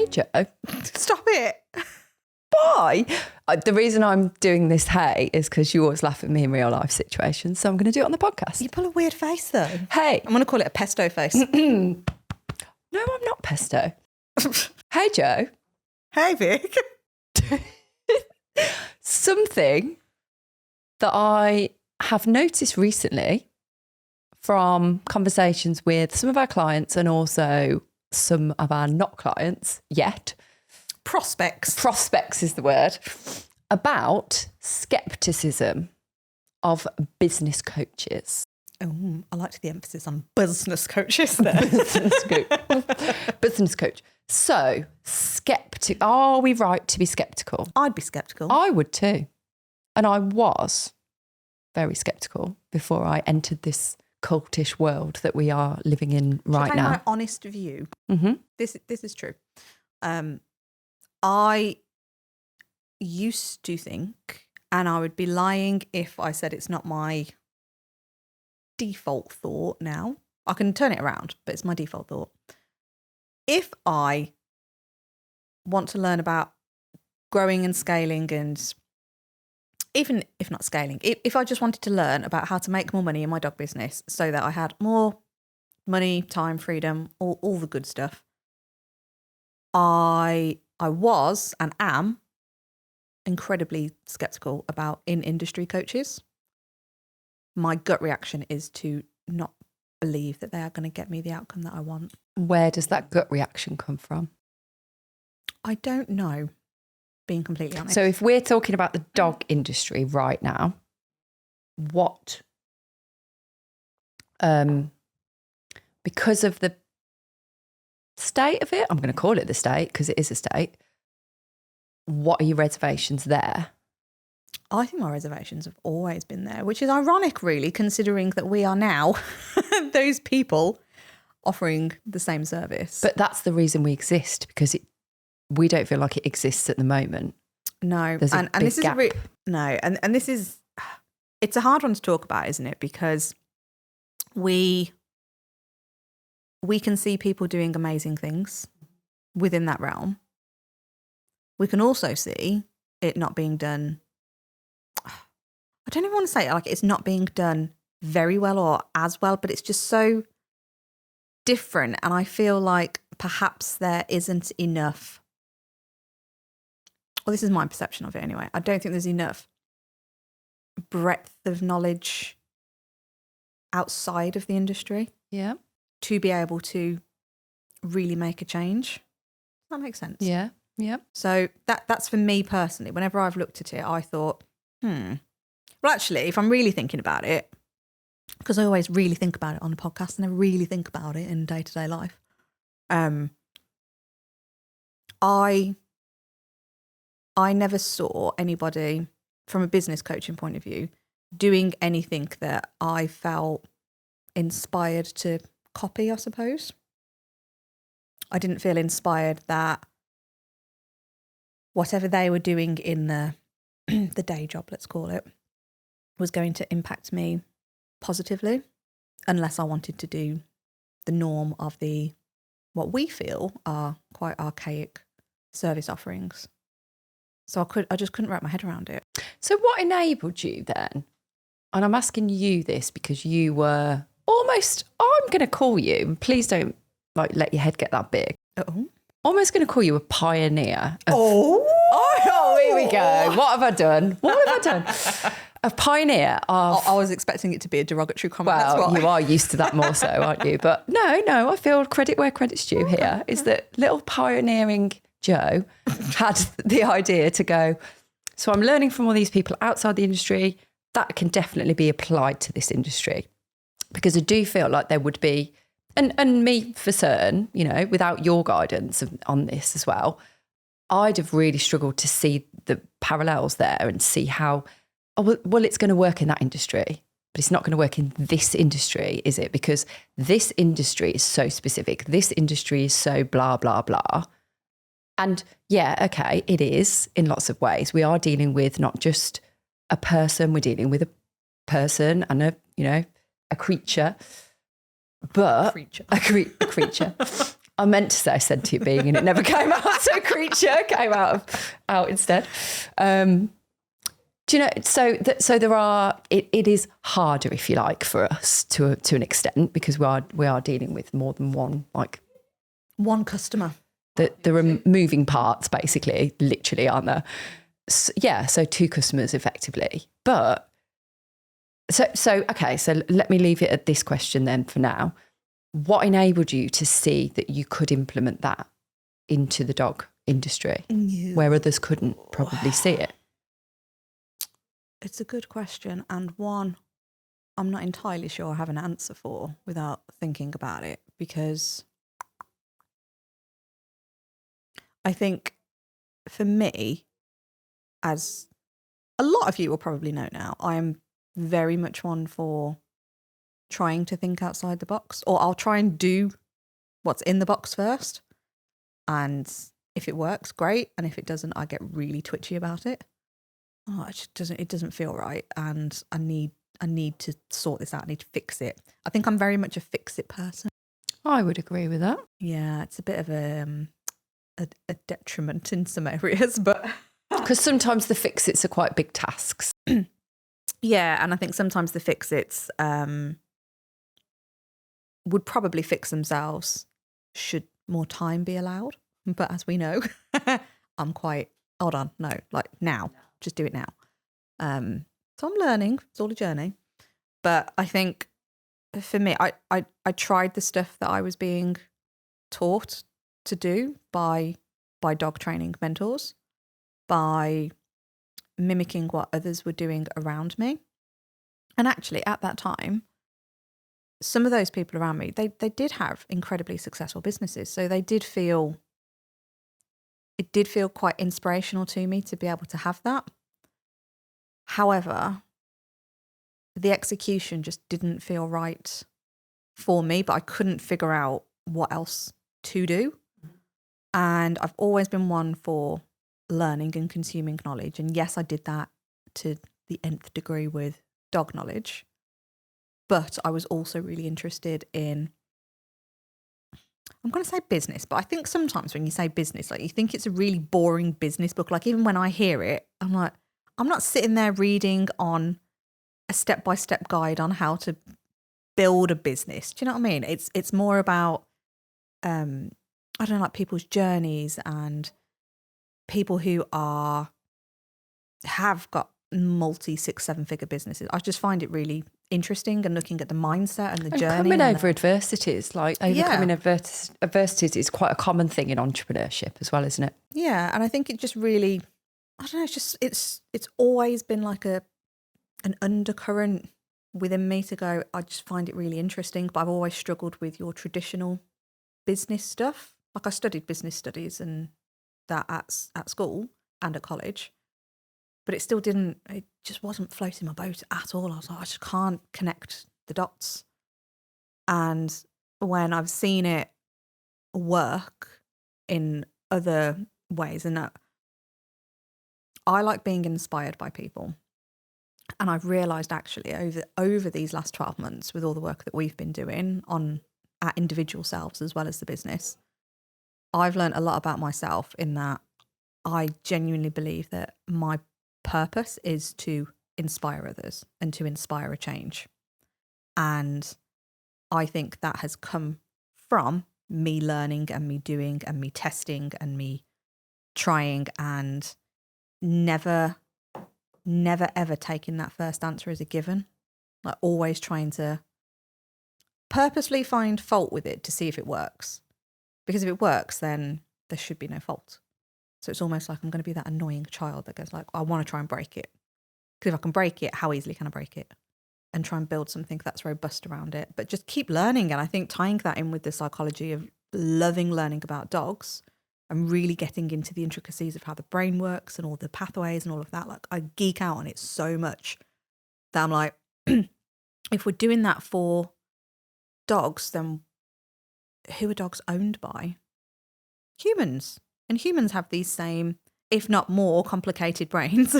Hey, Joe. Stop it. Why? The reason I'm doing this hey is because you always laugh at me in real life situations. So I'm going to do it on the podcast. You pull a weird face, though. Hey. I'm going to call it a pesto face. No, I'm not pesto. Hey, Joe. Hey, Vic. Something that I have noticed recently from conversations with some of our clients and also some of our not clients yet. Prospects is the word. About skepticism of business coaches. Oh, I liked the emphasis on business coaches there. Business coach. So, are we right to be skeptical? I'd be skeptical. I would too. And I was very skeptical before I entered this cultish world that we are living in right now. My honest view. Mm-hmm. This is true. I used to think, and I would be lying if I said it's not my default thought now. I can turn it around, but it's my default thought. If I want to learn about growing and scaling, and even if not scaling, if I just wanted to learn about how to make more money in my dog business so that I had more money, time, freedom, all the good stuff, I was and am incredibly skeptical about in-industry coaches. My gut reaction is to not believe that they are going to get me the outcome that I want. Where does that gut reaction come from? I don't know, being completely honest. So if we're talking about the dog industry right now, what, because of the state of it, I'm going to call it the state because it is a state, what are your reservations there? I think my reservations have always been there, which is ironic, really, considering that we are now those people offering the same service. But that's the reason we exist, because we don't feel like it exists at the moment. No, There's a big this gap. and this is, it's a hard one to talk about, isn't it? Because we can see people doing amazing things within that realm. We can also see it not being done. I don't even want to say it like it's not being done very well or as well, but it's just so different. And I feel like perhaps there isn't enough. Well, this is my perception of it anyway. I don't think there's enough breadth of knowledge outside of the industry. Yeah. To be able to really make a change. Does that make sense? Yeah. Yeah. So that's for me personally. Whenever I've looked at it, I thought, well, actually, if I'm really thinking about it, because I always really think about it on the podcast and I really think about it in day-to-day life, I never saw anybody from a business coaching point of view doing anything that I felt inspired to copy, I suppose. I didn't feel inspired that whatever they were doing in the day job, let's call it, was going to impact me positively, unless I wanted to do the norm of what we feel are quite archaic service offerings. So I just couldn't wrap my head around it. So what enabled you then? And I'm asking you this because you were almost, I'm going to call you, and please don't let your head get that big. Oh. Almost going to call you a pioneer. Oh, here we go. What have I done? A pioneer of... I was expecting it to be a derogatory comment. Well, you are used to that more so, aren't you? But no, I feel credit where credit's due here, is that little pioneering Joe had the idea to go, so I'm learning from all these people outside the industry, that can definitely be applied to this industry. Because I do feel like there would be, and me for certain, without your guidance on this as well, I'd have really struggled to see the parallels there and see how, well, it's going to work in that industry, but it's not going to work in this industry, is it? Because this industry is so specific. This industry is so blah, blah, blah. And yeah, okay, it is in lots of ways. We are dealing with not just a person, we're dealing with a person and a creature. But a creature. I meant to say sentient being, and it never came out. So creature came out instead. Do you know? So there are. It is harder, if you like, for us to an extent, because we are dealing with more than one, like one customer. There are moving parts, basically, literally, aren't there? So 2 customers effectively. But so okay. So let me leave it at this question then for now. What enabled you to see that you could implement that into the dog industry where others couldn't probably see it? It's a good question, and one I'm not entirely sure I have an answer for without thinking about it, because I think for me, as a lot of you will probably know now, I am very much one for trying to think outside the box, or I'll try and do what's in the box first. And if it works, great. And if it doesn't, I get really twitchy about it. Oh, it doesn't feel right. And I need to sort this out. I need to fix it. I think I'm very much a fix it person. I would agree with that. Yeah, it's a bit of a detriment in some areas, but because sometimes the fix-its are quite big tasks. Yeah, and I think sometimes the fix-its would probably fix themselves should more time be allowed. But as we know, I'm quite, hold on, no, like now, just do it now. So I'm learning, it's all a journey. But I think for me, I tried the stuff that I was being taught to do by dog training mentors, by mimicking what others were doing around me. And actually at that time, some of those people around me, they did have incredibly successful businesses. So it did feel quite inspirational to me to be able to have that. However, the execution just didn't feel right for me, but I couldn't figure out what else to do. And I've always been one for learning and consuming knowledge. And yes, I did that to the nth degree with dog knowledge. But I was also really interested in, I'm going to say business, but I think sometimes when you say business, like you think it's a really boring business book. Like even when I hear it, I'm like, I'm not sitting there reading on a step-by-step guide on how to build a business. Do you know what I mean? It's more about, I don't know, like people's journeys and people who have got multi 6-7-figure businesses. I just find it really interesting, and looking at the mindset and the journey. Coming over adversities, like overcoming adversities is quite a common thing in entrepreneurship as well, isn't it? Yeah, and I think it just really, I don't know, it's always been like an undercurrent within me to go, I just find it really interesting, but I've always struggled with your traditional business stuff. Like I studied business studies and that at school and at college, but it just wasn't floating my boat at all. I was like, I just can't connect the dots. And when I've seen it work in other ways, and I like being inspired by people. And I've realised actually over these last 12 months, with all the work that we've been doing on our individual selves as well as the business, I've learned a lot about myself, in that I genuinely believe that my purpose is to inspire others and to inspire a change. And I think that has come from me learning and me doing and me testing and me trying, and never ever taking that first answer as a given. Like always trying to purposely find fault with it to see if it works. Because if it works, then there should be no fault. So it's almost like I'm going to be that annoying child that goes like, I want to try and break it. Because if I can break it, how easily can I break it? And try and build something that's robust around it. But just keep learning. And I think tying that in with the psychology of loving learning about dogs and really getting into the intricacies of how the brain works and all the pathways and all of that. Like I geek out on it so much that I'm like, if we're doing that for dogs, then who are dogs owned by? Humans. And humans have these same, if not more, complicated brains.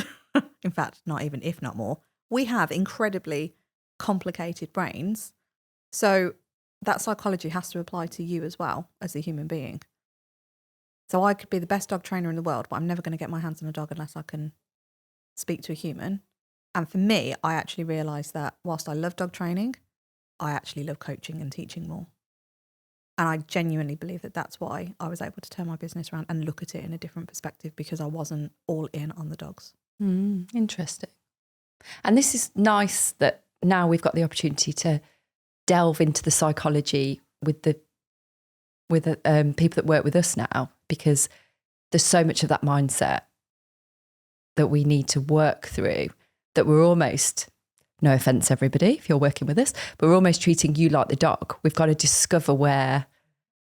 In fact, not even if not more. We have incredibly complicated brains. So that psychology has to apply to you as well as a human being. So I could be the best dog trainer in the world, but I'm never going to get my hands on a dog unless I can speak to a human. And for me, I actually realised that whilst I love dog training, I actually love coaching and teaching more. And I genuinely believe that that's why I was able to turn my business around and look at it in a different perspective, because I wasn't all in on the dogs. Interesting. And this is nice that now we've got the opportunity to delve into the psychology with the people that work with us now, because there's so much of that mindset that we need to work through, that we're almost, no offense everybody if you're working with us, but we're almost treating you like the dog. We've got to discover where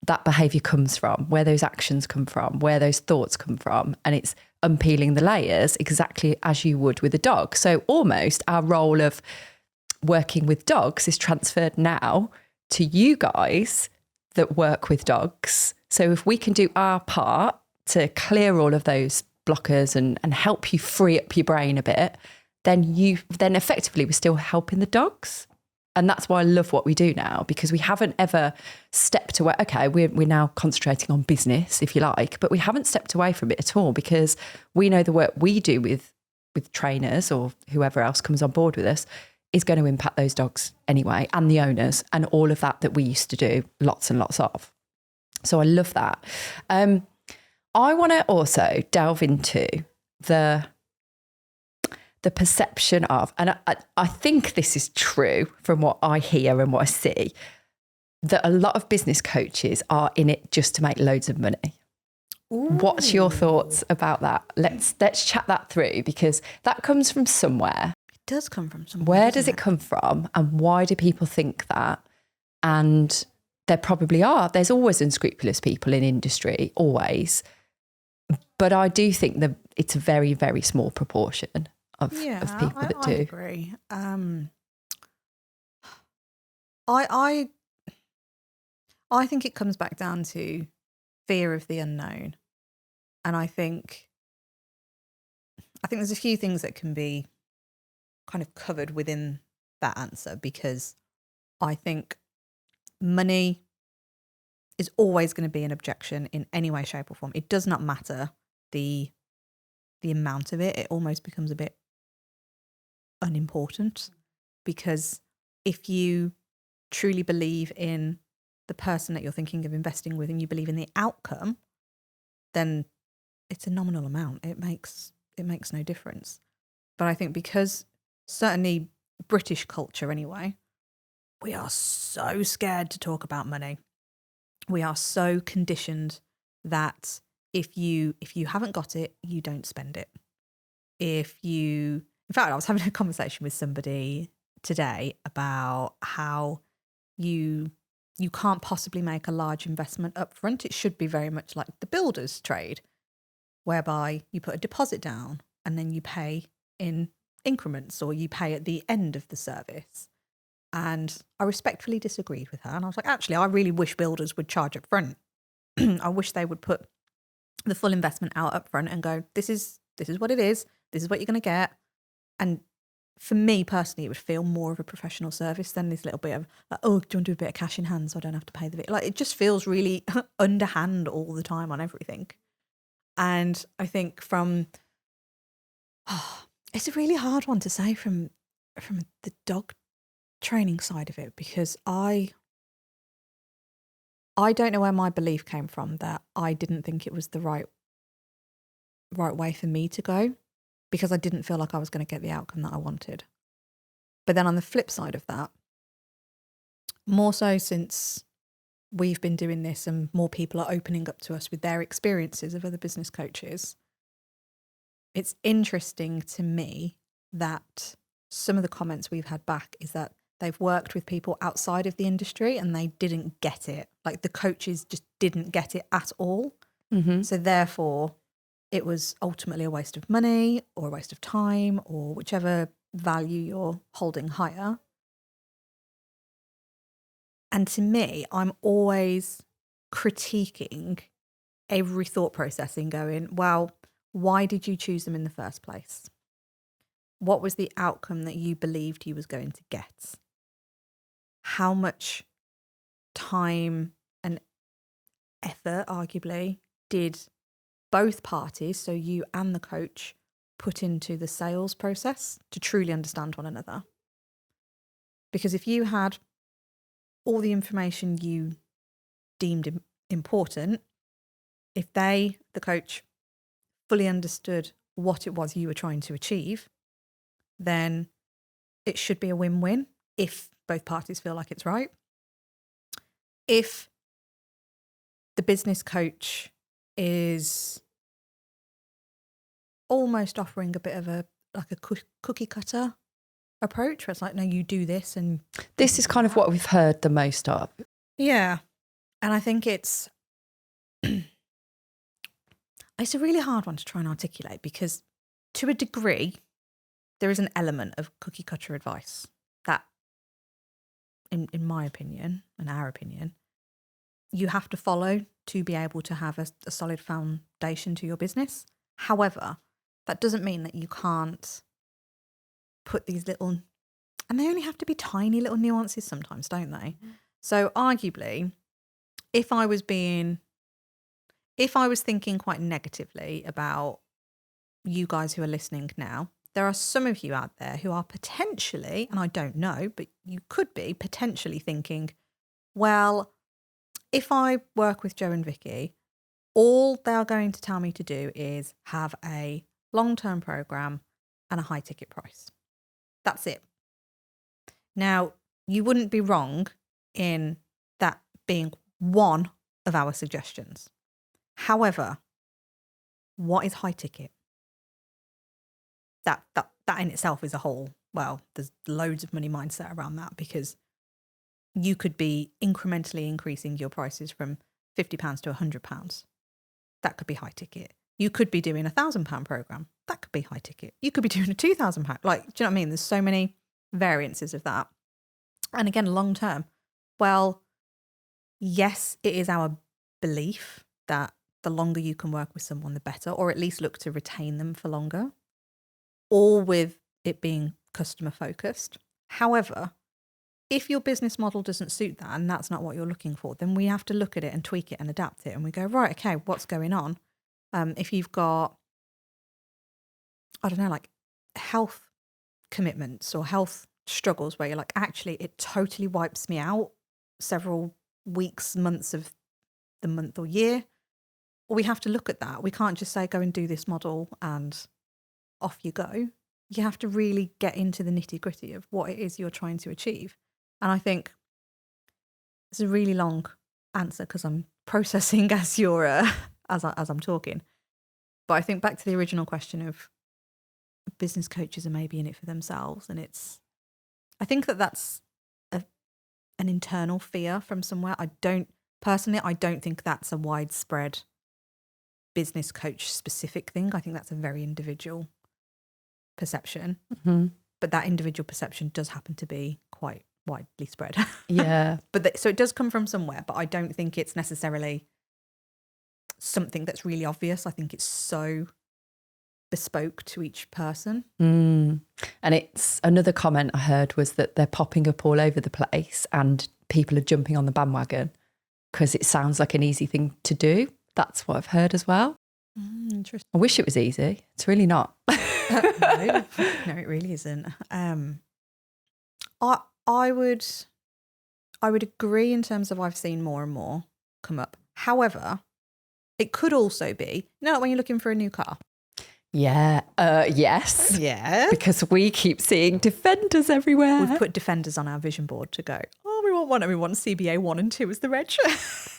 that behavior comes from, where those actions come from, where those thoughts come from. And it's unpeeling the layers exactly as you would with a dog. So almost our role of working with dogs is transferred now to you guys that work with dogs. So if we can do our part to clear all of those blockers and help you free up your brain a bit, then effectively we're still helping the dogs. And that's why I love what we do now, because we haven't ever stepped away. Okay, we're now concentrating on business, if you like, but we haven't stepped away from it at all, because we know the work we do with trainers or whoever else comes on board with us is going to impact those dogs anyway, and the owners and all of that we used to do lots and lots of. So I love that. I want to also delve into the perception of, and I think this is true from what I hear and what I see, that a lot of business coaches are in it just to make loads of money. Ooh. What's your thoughts about that? Let's chat that through, because that comes from somewhere. It does come from somewhere. Where does it come from, and why do people think that? And there probably are. There's always unscrupulous people in industry, always. But I do think that it's a very, very small proportion of people that do. I agree. I think it comes back down to fear of the unknown. And I think there's a few things that can be kind of covered within that answer, because I think money is always going to be an objection in any way, shape or form. It does not matter the amount of it. It almost becomes a bit unimportant, because if you truly believe in the person that you're thinking of investing with and you believe in the outcome, then it's a nominal amount. It makes no difference. But I think because certainly British culture anyway, we are so scared to talk about money. We are so conditioned that if you haven't got it, you don't spend it. In fact, I was having a conversation with somebody today about how you can't possibly make a large investment up front. It should be very much like the builder's trade, whereby you put a deposit down and then you pay in increments, or you pay at the end of the service. And I respectfully disagreed with her. And I was like, actually, I really wish builders would charge up front. I wish they would put the full investment out up front and go, this is what it is. This is what you're going to get. And for me personally, it would feel more of a professional service than this little bit of, like, oh, do you want to do a bit of cash in hand so I don't have to pay the bit? Like, it just feels really underhand all the time on everything. And I think it's a really hard one to say from the dog training side of it, because I don't know where my belief came from that I didn't think it was the right way for me to go, because I didn't feel like I was going to get the outcome that I wanted. But then on the flip side of that, more so since we've been doing this and more people are opening up to us with their experiences of other business coaches, it's interesting to me that some of the comments we've had back is that they've worked with people outside of the industry and they didn't get it. Like, the coaches just didn't get it at all. Mm-hmm. So therefore, it was ultimately a waste of money or a waste of time, or whichever value you're holding higher. And to me, I'm always critiquing every thought process and going, well, why did you choose them in the first place? What was the outcome that you believed you was going to get? How much time and effort, arguably, did both parties, so you and the coach, put into the sales process to truly understand one another? Because if you had all the information you deemed important, if they, the coach, fully understood what it was you were trying to achieve, then it should be a win-win if both parties feel like it's right. If the business coach is almost offering a bit of a cookie cutter approach, where it's like, no, you do this, and This is kind of what we've heard the most of. yeah. And I think it's a really hard one to try and articulate, because to a degree, there is an element of cookie cutter advice that, in my opinion, and our opinion, you have to follow to be able to have a solid foundation to your business. However, that doesn't mean that you can't put these little, and they only have to be tiny little nuances sometimes, don't they? Mm. So arguably, if I was thinking quite negatively about you guys who are listening now, there are some of you out there who are potentially, and I don't know, but you could be potentially thinking, well, if I work with Joe and Vicky, all they are going to tell me to do is have a long-term program and a high ticket price. That's it. Now, you wouldn't be wrong in that being one of our suggestions. However, what is high ticket? That in itself is a whole, well, there's loads of money mindset around that, because you could be incrementally increasing your prices from £50 to £100. That could be high ticket. You could be doing £1,000 program. That could be high ticket. You could be doing a £2,000. Like, do you know what I mean? There's so many variances of that. And again, long term, well, yes, it is our belief that the longer you can work with someone, the better, or at least look to retain them for longer, all with it being customer focused. However, if your business model doesn't suit that and that's not what you're looking for, then we have to look at it and tweak it and adapt it. And we go, right, okay, what's going on? If you've got, I don't know, like health commitments or health struggles where you're like, actually, it totally wipes me out several weeks, months of the month or year, we have to look at that. We can't just say, go and do this model and off you go. You have to really get into the nitty gritty of what it is you're trying to achieve. And I think it's a really long answer because I'm processing as you're as I'm talking. But I think back to the original question of business coaches are maybe in it for themselves, and I think that's an internal fear from somewhere. I don't think that's a widespread business coach specific thing. I think that's a very individual perception. Mm-hmm. But that individual perception does happen to be quite widely spread. Yeah. So it does come from somewhere, but I don't think it's necessarily something that's really obvious. I think it's so bespoke to each person. And it's another comment I heard was that they're popping up all over the place and people are jumping on the bandwagon because it sounds like an easy thing to do. That's what I've heard as well. Interesting. I wish it was easy. It's really not. No, it really isn't. I would agree in terms of I've seen more and more come up. However, it could also be, when you're looking for a new car. Yeah. Yes. Yeah. Because we keep seeing Defenders everywhere. We've put Defenders on our vision board to go, we want one and we want CBA 1 and 2 as the reg.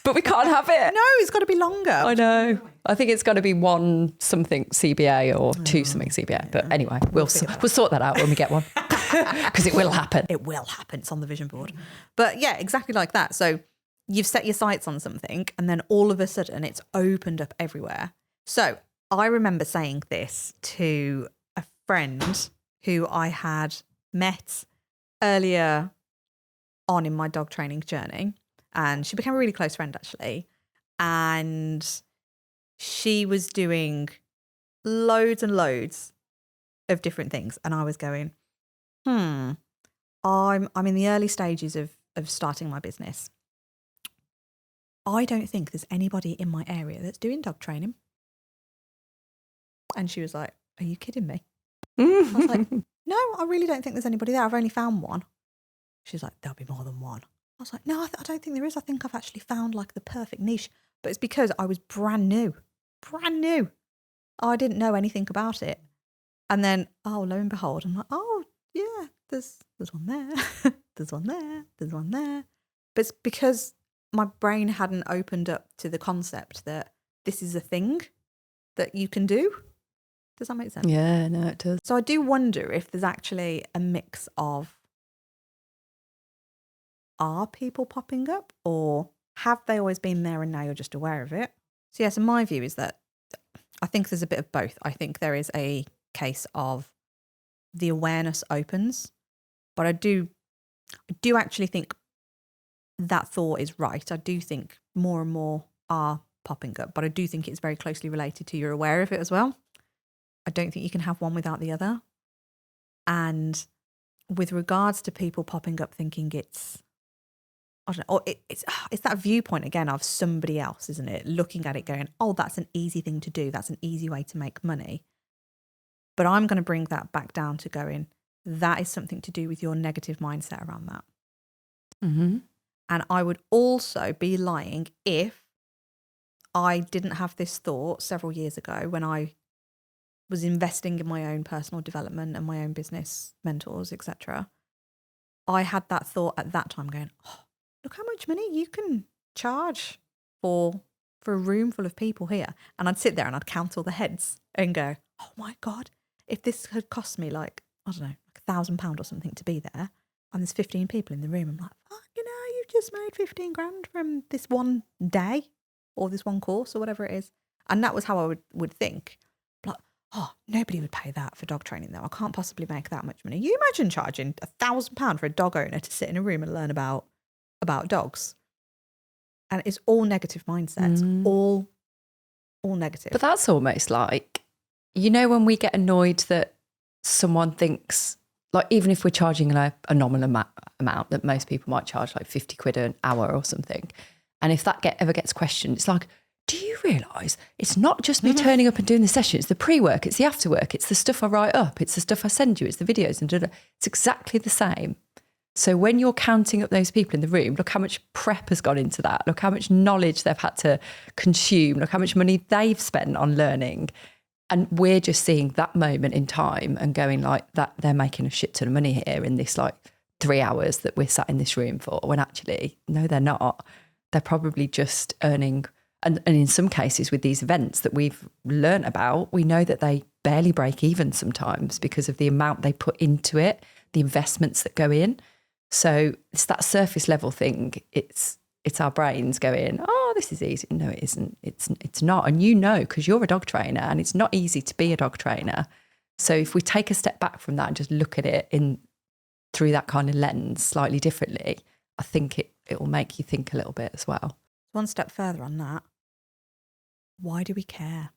But we can't have it. No, it's got to be longer. I know. I think it's got to be 1 something CBA or 2 something CBA. Yeah. But anyway, we'll sort that out when we get one. Because it will happen. It will happen. It's on the vision board. But yeah, exactly like that. So you've set your sights on something and then all of a sudden it's opened up everywhere. So I remember saying this to a friend who I had met earlier on in my dog training journey. And she became a really close friend, actually. And she was doing loads and loads of different things. And I was going, I'm in the early stages of starting my business. I don't think there's anybody in my area that's doing dog training. And she was like, are you kidding me? I was like, no, I really don't think there's anybody there. I've only found one. She's like, there'll be more than one. I was like, no, I don't think there is. I think I've actually found like the perfect niche. But it's because I was brand new. I didn't know anything about it. And then, oh, lo and behold, I'm like, oh, yeah, there's one there. There's one there. There's one there. But it's because my brain hadn't opened up to the concept that this is a thing that you can do. Does that make sense? Yeah, no, it does. So I do wonder if there's actually a mix of, are people popping up, or have they always been there and now you're just aware of it? So yes, my view is that I think there's a bit of both. I think there is a case of the awareness opens, but I do actually think that thought is right. I do think more and more are popping up, but I do think it's very closely related to you're aware of it as well. I don't think you can have one without the other. And with regards to people popping up thinking it's, I don't know, or it's that viewpoint again of somebody else, isn't it? Looking at it going, oh, that's an easy thing to do. That's an easy way to make money. But I'm going to bring that back down to going, that is something to do with your negative mindset around that. Mm-hmm. And I would also be lying if I didn't have this thought several years ago when I was investing in my own personal development and my own business mentors, etc. I had that thought at that time going, oh, look how much money you can charge for a room full of people here. And I'd sit there and I'd count all the heads and go, oh my God, if this had cost me like, I don't know, like £1,000 or something to be there, and there's 15 people in the room, I'm like, fuck, you've just made 15 grand from this one day or this one course or whatever it is. And that was how I would think. Like, oh, nobody would pay that for dog training though. I can't possibly make that much money. You imagine charging £1,000 for a dog owner to sit in a room and learn about dogs. And it's all negative mindsets, all negative. But that's almost like, when we get annoyed that someone thinks, like, even if we're charging a nominal amount that most people might charge, like 50 quid an hour or something. And if that ever gets questioned, it's like, do you realise it's not just me turning up and doing the session, it's the pre-work, it's the after work, it's the stuff I write up, it's the stuff I send you, it's the videos and it's exactly the same. So when you're counting up those people in the room, look how much prep has gone into that. Look how much knowledge they've had to consume. Look how much money they've spent on learning. And we're just seeing that moment in time and going like that, they're making a shit ton of money here in this like 3 hours that we're sat in this room for, when actually, no, they're not. They're probably just earning. And in some cases with these events that we've learned about, we know that they barely break even sometimes because of the amount they put into it, the investments that go in. So it's that surface level thing. It's our brains going, oh, this is easy. No, it isn't. It's not. And because you're a dog trainer and it's not easy to be a dog trainer. So if we take a step back from that and just look at it through that kind of lens slightly differently, I think it will make you think a little bit as well. One step further on that, why do we care?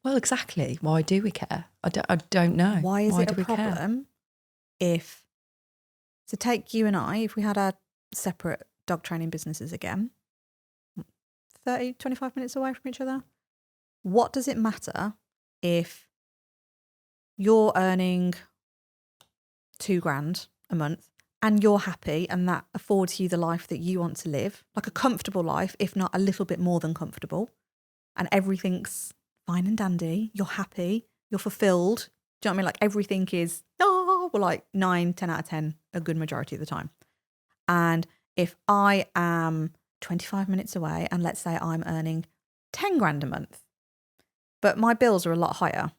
Well, exactly. Why do we care? I don't know. Why is it a problem if, so take you and I, if we had our separate dog training businesses again, 30, 25 minutes away from each other, what does it matter if you're earning £2,000 a month and you're happy and that affords you the life that you want to live, like a comfortable life, if not a little bit more than comfortable, and everything's fine and dandy, you're happy, you're fulfilled. Do you know what I mean? Like everything is, like 9, 10 out of 10, a good majority of the time. And if I am 25 minutes away and let's say I'm earning 10 grand a month, but my bills are a lot higher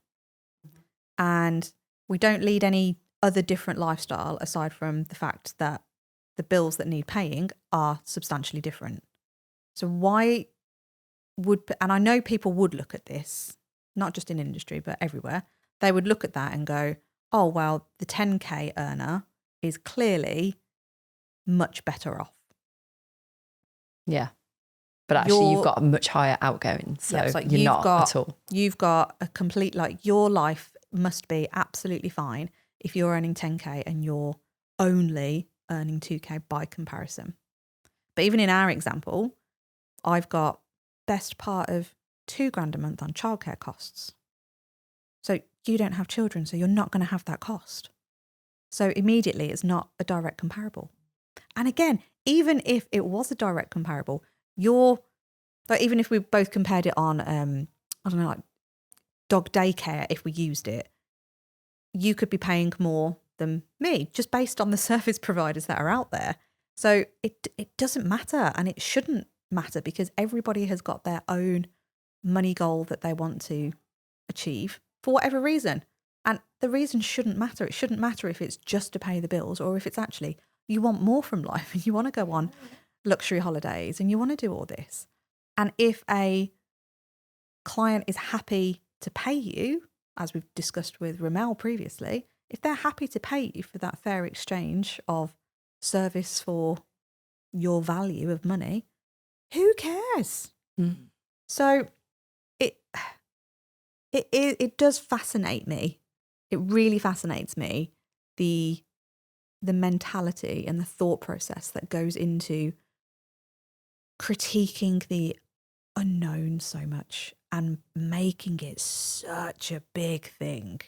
and we don't lead any other different lifestyle aside from the fact that the bills that need paying are substantially different. So why and I know people would look at this, not just in industry, but everywhere, they would look at that and go, oh, well, the 10K earner is clearly much better off. Yeah. But actually you've got a much higher outgoing. So like you're not at all. You've got a complete, like your life must be absolutely fine if you're earning 10K and you're only earning 2K by comparison. But even in our example, I've got best part of £2,000 a month on childcare costs. So you don't have children, so you're not going to have that cost. So immediately it's not a direct comparable. And again, even if it was a direct comparable, even if we both compared it on, I don't know, like dog daycare, if we used it, you could be paying more than me just based on the service providers that are out there. So it doesn't matter, and it shouldn't matter, because everybody has got their own money goal that they want to achieve for whatever reason. And the reason shouldn't matter. It shouldn't matter if it's just to pay the bills, or if it's actually you want more from life and you want to go on luxury holidays and you want to do all this. And if a client is happy to pay you, as we've discussed with Ramel previously, if they're happy to pay you for that fair exchange of service for your value of money, who cares? Mm. So it does fascinate me. It really fascinates me, the mentality and the thought process that goes into critiquing the unknown so much and making it such a big thing.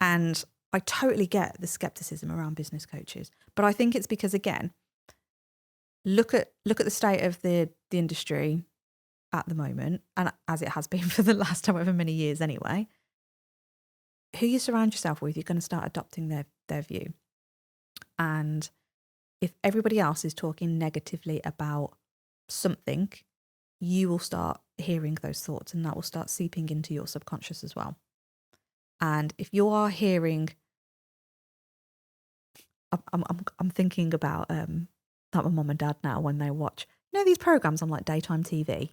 And I totally get the skepticism around business coaches, but I think it's because, again, look at the state of the industry at the moment, and as it has been for the last however many years anyway. Who you surround yourself with, you're going to start adopting their view. And if everybody else is talking negatively about something, you will start hearing those thoughts, and that will start seeping into your subconscious as well. And if you are hearing, I'm thinking about like my mum and dad now when they watch, these programs on like daytime TV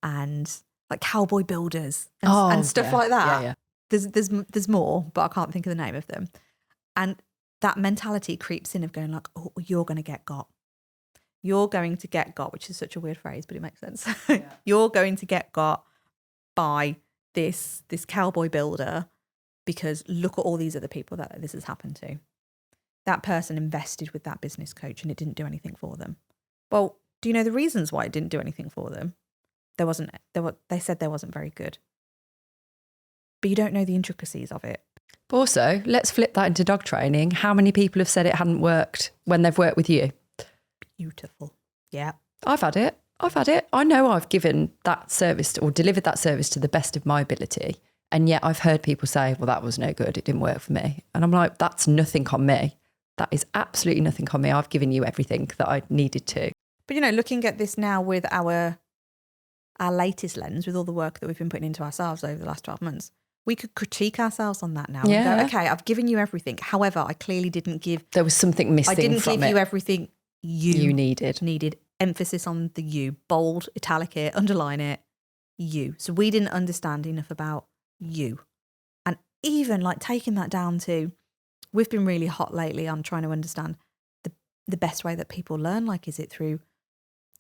and like Cowboy Builders and stuff like that. Yeah. There's more, but I can't think of the name of them. And that mentality creeps in of going like, oh, you're going to get got. You're going to get got, which is such a weird phrase, but it makes sense. Yeah. You're going to get got by this cowboy builder, because look at all these other people that this has happened to. That person invested with that business coach and it didn't do anything for them. Well, do you know the reasons why it didn't do anything for them? They said there wasn't very good. But you don't know the intricacies of it. But also, let's flip that into dog training. How many people have said it hadn't worked when they've worked with you? Beautiful. Yeah. I've had it. I know I've given that service or delivered that service to the best of my ability. And yet I've heard people say, well, that was no good. It didn't work for me. And I'm like, that's nothing on me. That is absolutely nothing on me. I've given you everything that I needed to. But, looking at this now with our latest lens, with all the work that we've been putting into ourselves over the last 12 months, we could critique ourselves on that now. Yeah. And go, okay, I've given you everything. However, I clearly didn't give... There was something missing from it. I didn't give you everything you needed. Emphasis on the you. Bold, italic it, underline it. You. So we didn't understand enough about you. And even like taking that down to... We've been really hot lately on trying to understand the best way that people learn. Like, is it through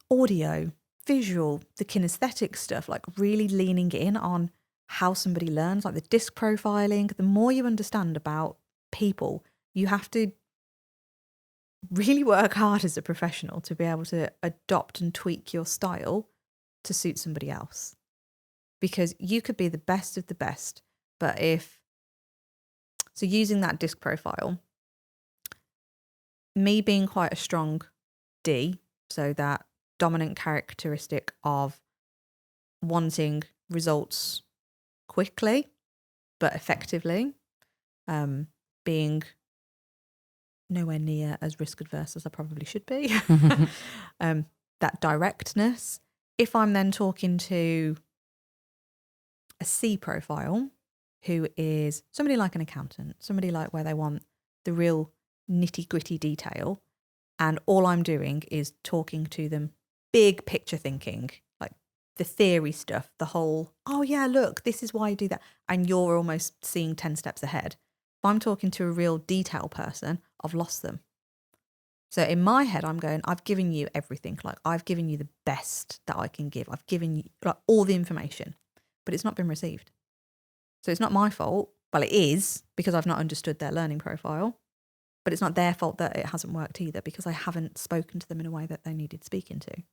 audio, visual, the kinesthetic stuff, like really leaning in on how somebody learns, like the disc profiling. The more you understand about people, you have to really work hard as a professional to be able to adopt and tweak your style to suit somebody else. Because you could be the best of the best, but so using that disc profile, me being quite a strong D, so that dominant characteristic of wanting results quickly but effectively, being nowhere near as risk adverse as I probably should be, that directness. If I'm then talking to a C profile, who is somebody like an accountant, somebody like where they want the real nitty gritty detail, and all I'm doing is talking to them big picture thinking, like the theory stuff, the whole, oh yeah, look, this is why you do that. And you're almost seeing 10 steps ahead. If I'm talking to a real detail person, I've lost them. So in my head, I'm going, I've given you everything. Like, I've given you the best that I can give. I've given you like all the information, but it's not been received. So it's not my fault. Well, it is, because I've not understood their learning profile, but it's not their fault that it hasn't worked either, because I haven't spoken to them in a way that they needed speaking to.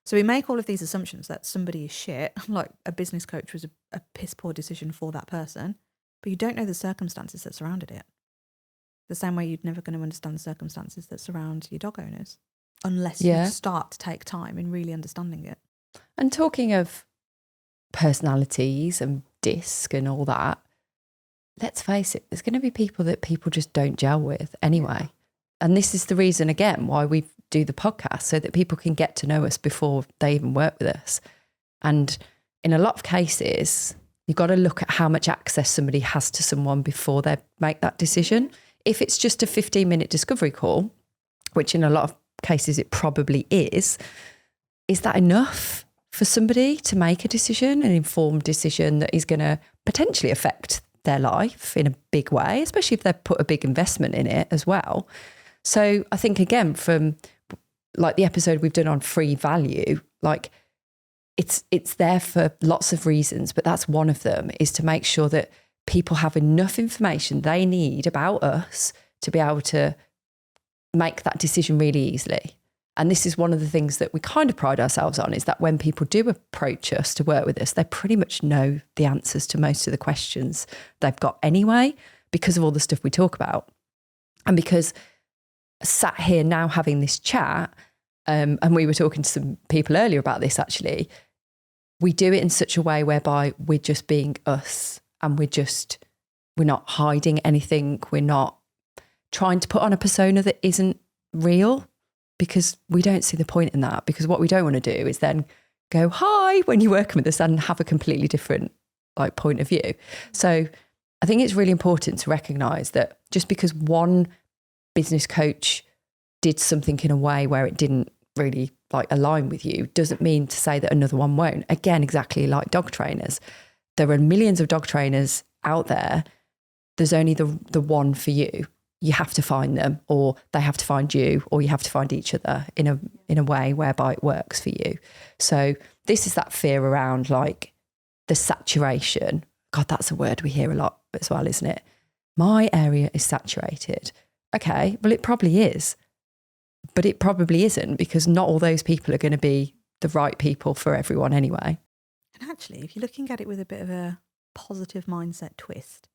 So we make all of these assumptions that somebody is shit, like a business coach was a piss poor decision for that person, but you don't know the circumstances that surrounded it. The same way you're never going to understand the circumstances that surround your dog owners unless you start to take time in really understanding it. And talking of personalities and DISC and all that, let's face it, there's going to be people that people just don't gel with anyway. And this is the reason, again, why we do the podcast, so that people can get to know us before they even work with us. And in a lot of cases, you've got to look at how much access somebody has to someone before they make that decision. If it's just a 15-minute discovery call, which in a lot of cases it probably is that enough for somebody to make a decision, an informed decision that is going to potentially affect their life in a big way, especially if they've put a big investment in it as well? So I think, again, from like the episode we've done on free value, like it's there for lots of reasons, but that's one of them, is to make sure that people have enough information they need about us to be able to make that decision really easily. And this is one of the things that we kind of pride ourselves on, is that when people do approach us to work with us, they pretty much know the answers to most of the questions they've got anyway, because of all the stuff we talk about. And because sat here now having this chat, and we were talking to some people earlier about this actually, we do it in such a way whereby we're just being us, and we're not hiding anything. We're not trying to put on a persona that isn't real, because we don't see the point in that. Because what we don't want to do is then go, hi, when you're working with us, and have a completely different like point of view. So I think it's really important to recognise that just because one business coach did something in a way where it didn't really like align with you, doesn't mean to say that another one won't. Again, exactly like dog trainers. There are millions of dog trainers out there. There's only the one for you. You have to find them, or they have to find you, or you have to find each other in a way whereby it works for you. So this is that fear around like the saturation. God, that's a word we hear a lot as well, isn't it? My area is saturated. Okay, well, it probably is, but it probably isn't, because not all those people are going to be the right people for everyone anyway. And actually, if you're looking at it with a bit of a positive mindset twist,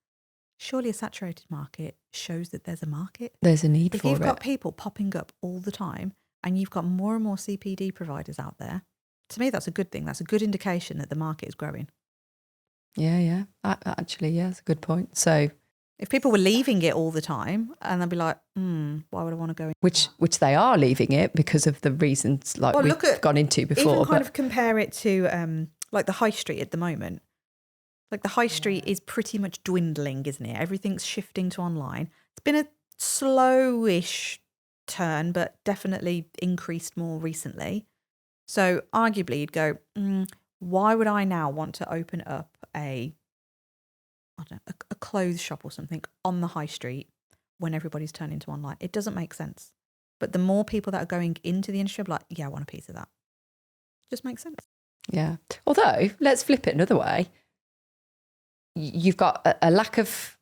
surely a saturated market shows that there's a market. There's a need for it. If you've got people popping up all the time and you've got more and more CPD providers out there, to me, that's a good thing. That's a good indication that the market is growing. Yeah. Actually, yeah, that's a good point. So if people were leaving it all the time, and they'd be like, why would I want to go in? Which they are leaving it because of the reasons like we've gone into before. Even kind of compare it to like the high street at the moment. Like the high street is pretty much dwindling, isn't it? Everything's shifting to online. It's been a slowish turn, but definitely increased more recently. So arguably you'd go, why would I now want to open up a clothes shop or something on the high street when everybody's turning to online? It doesn't make sense. But the more people that are going into the industry, are like, yeah, I want a piece of that. Just makes sense. Yeah. Although, let's flip it another way. You've got a lack of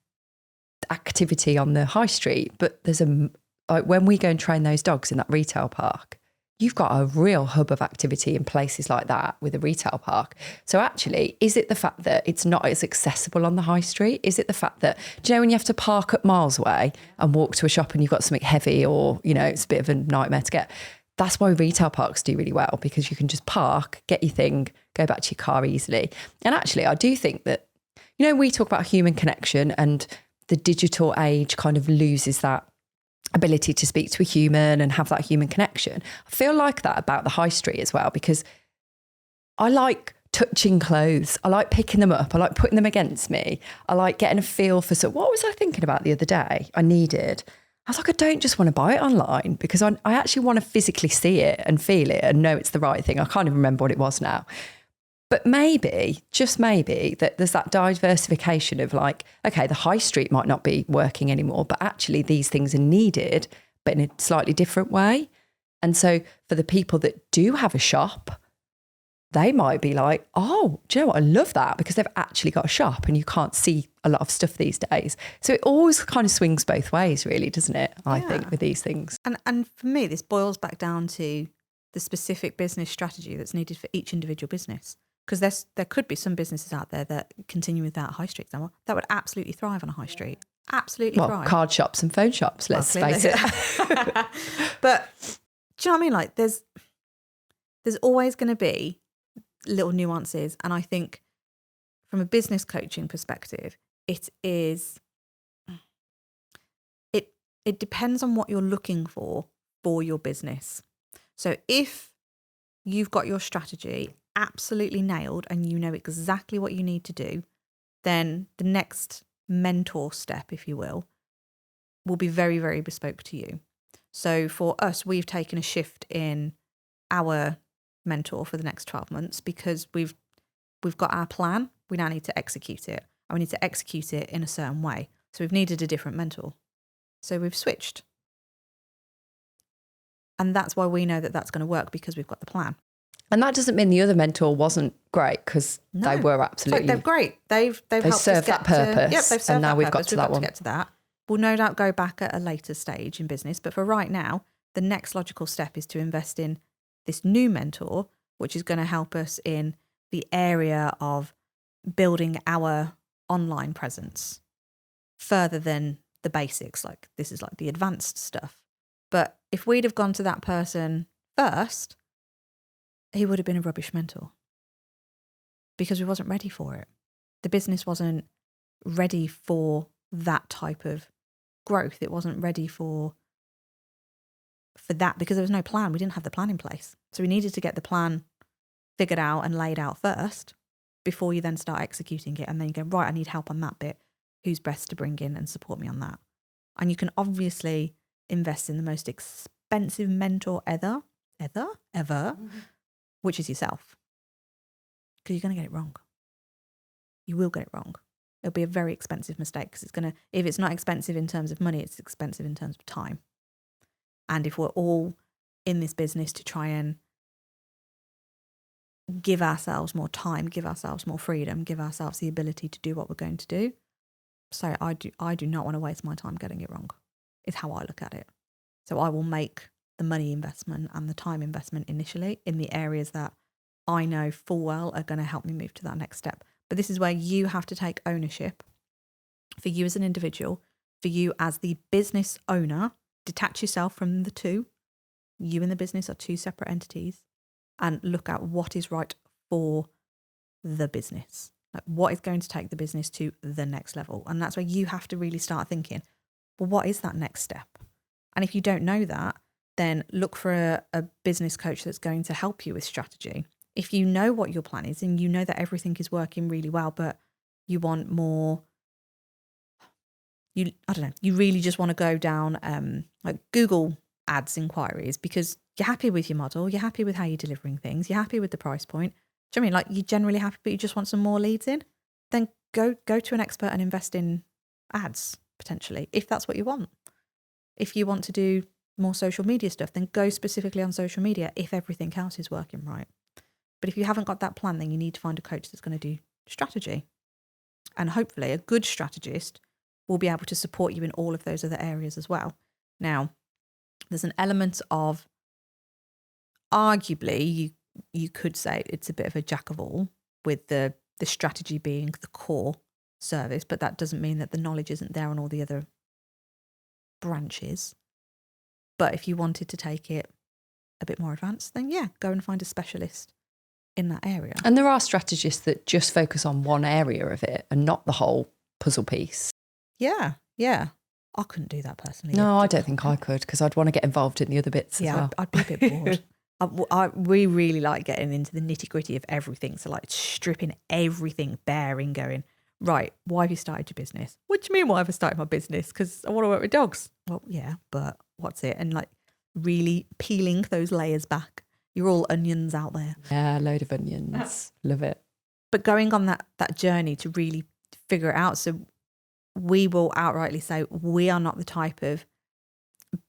activity on the high street, but there's like when we go and train those dogs in that retail park, you've got a real hub of activity in places like that with a retail park. So actually, is it the fact that it's not as accessible on the high street? Is it the fact that, do you know, when you have to park up miles away and walk to a shop and you've got something heavy, or, you know, it's a bit of a nightmare to get? That's why retail parks do really well, because you can just park, get your thing, go back to your car easily. And actually, I do think that, you know, we talk about human connection, and the digital age kind of loses that ability to speak to a human and have that human connection. I feel like that about the high street as well, because I like touching clothes. I like picking them up. I like putting them against me. I like getting a feel for, so what was I thinking about the other day? I was like, I don't just want to buy it online, because I actually want to physically see it and feel it and know it's the right thing. I can't even remember what it was now. But maybe, just maybe, that there's that diversification of like, okay, the high street might not be working anymore, but actually these things are needed, but in a slightly different way. And so for the people that do have a shop, they might be like, oh, do you know what? I love that, because they've actually got a shop and you can't see a lot of stuff these days. So it always kind of swings both ways, really, doesn't it? I think, with these things. And for me, this boils back down to the specific business strategy that's needed for each individual business. Because there could be some businesses out there that continue with that high street example that would absolutely thrive on a high street. Absolutely thrive. Card shops and phone shops, let's face it. But do you know what I mean? Like there's always going to be little nuances. And I think from a business coaching perspective, it depends on what you're looking for your business. So if you've got your strategy absolutely nailed and you know exactly what you need to do, then the next mentor step, if you will be very, very bespoke to you. So for us, we've taken a shift in our mentor for the next 12 months because we've got our plan. We now need to execute it, and we need to execute it in a certain way. So we've needed a different mentor. So we've switched. And that's why we know that that's going to work, because we've got the plan. And that doesn't mean the other mentor wasn't great, because they were absolutely... They're great. They've helped served that purpose. Yep, they've served and now that we've purpose. got to that one. To get to that. We'll no doubt go back at a later stage in business. But for right now, the next logical step is to invest in this new mentor, which is going to help us in the area of building our online presence further than the basics. Like this is like the advanced stuff. But if we'd have gone to that person first, he would have been a rubbish mentor because we wasn't ready for it. The business wasn't ready for that type of growth. It wasn't ready for that because there was no plan. We didn't have the plan in place. So we needed to get the plan figured out and laid out first before you then start executing it. And then you go, right, I need help on that bit. Who's best to bring in and support me on that? And you can obviously invest in the most expensive mentor ever, which is yourself. Because you're going to get it wrong. You will get it wrong. It'll be a very expensive mistake because if it's not expensive in terms of money, it's expensive in terms of time. And if we're all in this business to try and give ourselves more time, give ourselves more freedom, give ourselves the ability to do what we're going to do. So I do not want to waste my time getting it wrong, is how I look at it. So I will make the money investment and the time investment initially in the areas that I know full well are going to help me move to that next step. But this is where you have to take ownership for you as an individual, for you as the business owner. Detach yourself from the two. You and the business are two separate entities, and look at what is right for the business. Like what is going to take the business to the next level. And that's where you have to really start thinking, well, what is that next step? And if you don't know that, then look for a business coach that's going to help you with strategy. If you know what your plan is and you know that everything is working really well, but you want more, you really just want to go down like Google Ads inquiries because you're happy with your model, you're happy with how you're delivering things, you're happy with the price point. Do you know what I mean? Like you're generally happy, but you just want some more leads in, then go to an expert and invest in ads potentially, if that's what you want. If you want to do more social media stuff, then go specifically on social media if everything else is working right. But if you haven't got that plan, then you need to find a coach that's going to do strategy. And hopefully a good strategist will be able to support you in all of those other areas as well. Now, there's an element of, arguably, you could say it's a bit of a jack of all, with the strategy being the core service, but that doesn't mean that the knowledge isn't there on all the other branches. But if you wanted to take it a bit more advanced, then yeah, go and find a specialist in that area. And there are strategists that just focus on one area of it and not the whole puzzle piece. Yeah. I couldn't do that personally. No, I don't think I could, because I'd want to get involved in the other bits as well. I'd be a bit bored. We really like getting into the nitty gritty of everything. So like stripping everything bare and going, right, why have you started your business? What do you mean why have I started my business? Because I want to work with dogs. Well, yeah, but what's it? And like really peeling those layers back. You're all onions out there. Yeah, a load of onions. Love it. But going on that journey to really figure it out. So we will outrightly say we are not the type of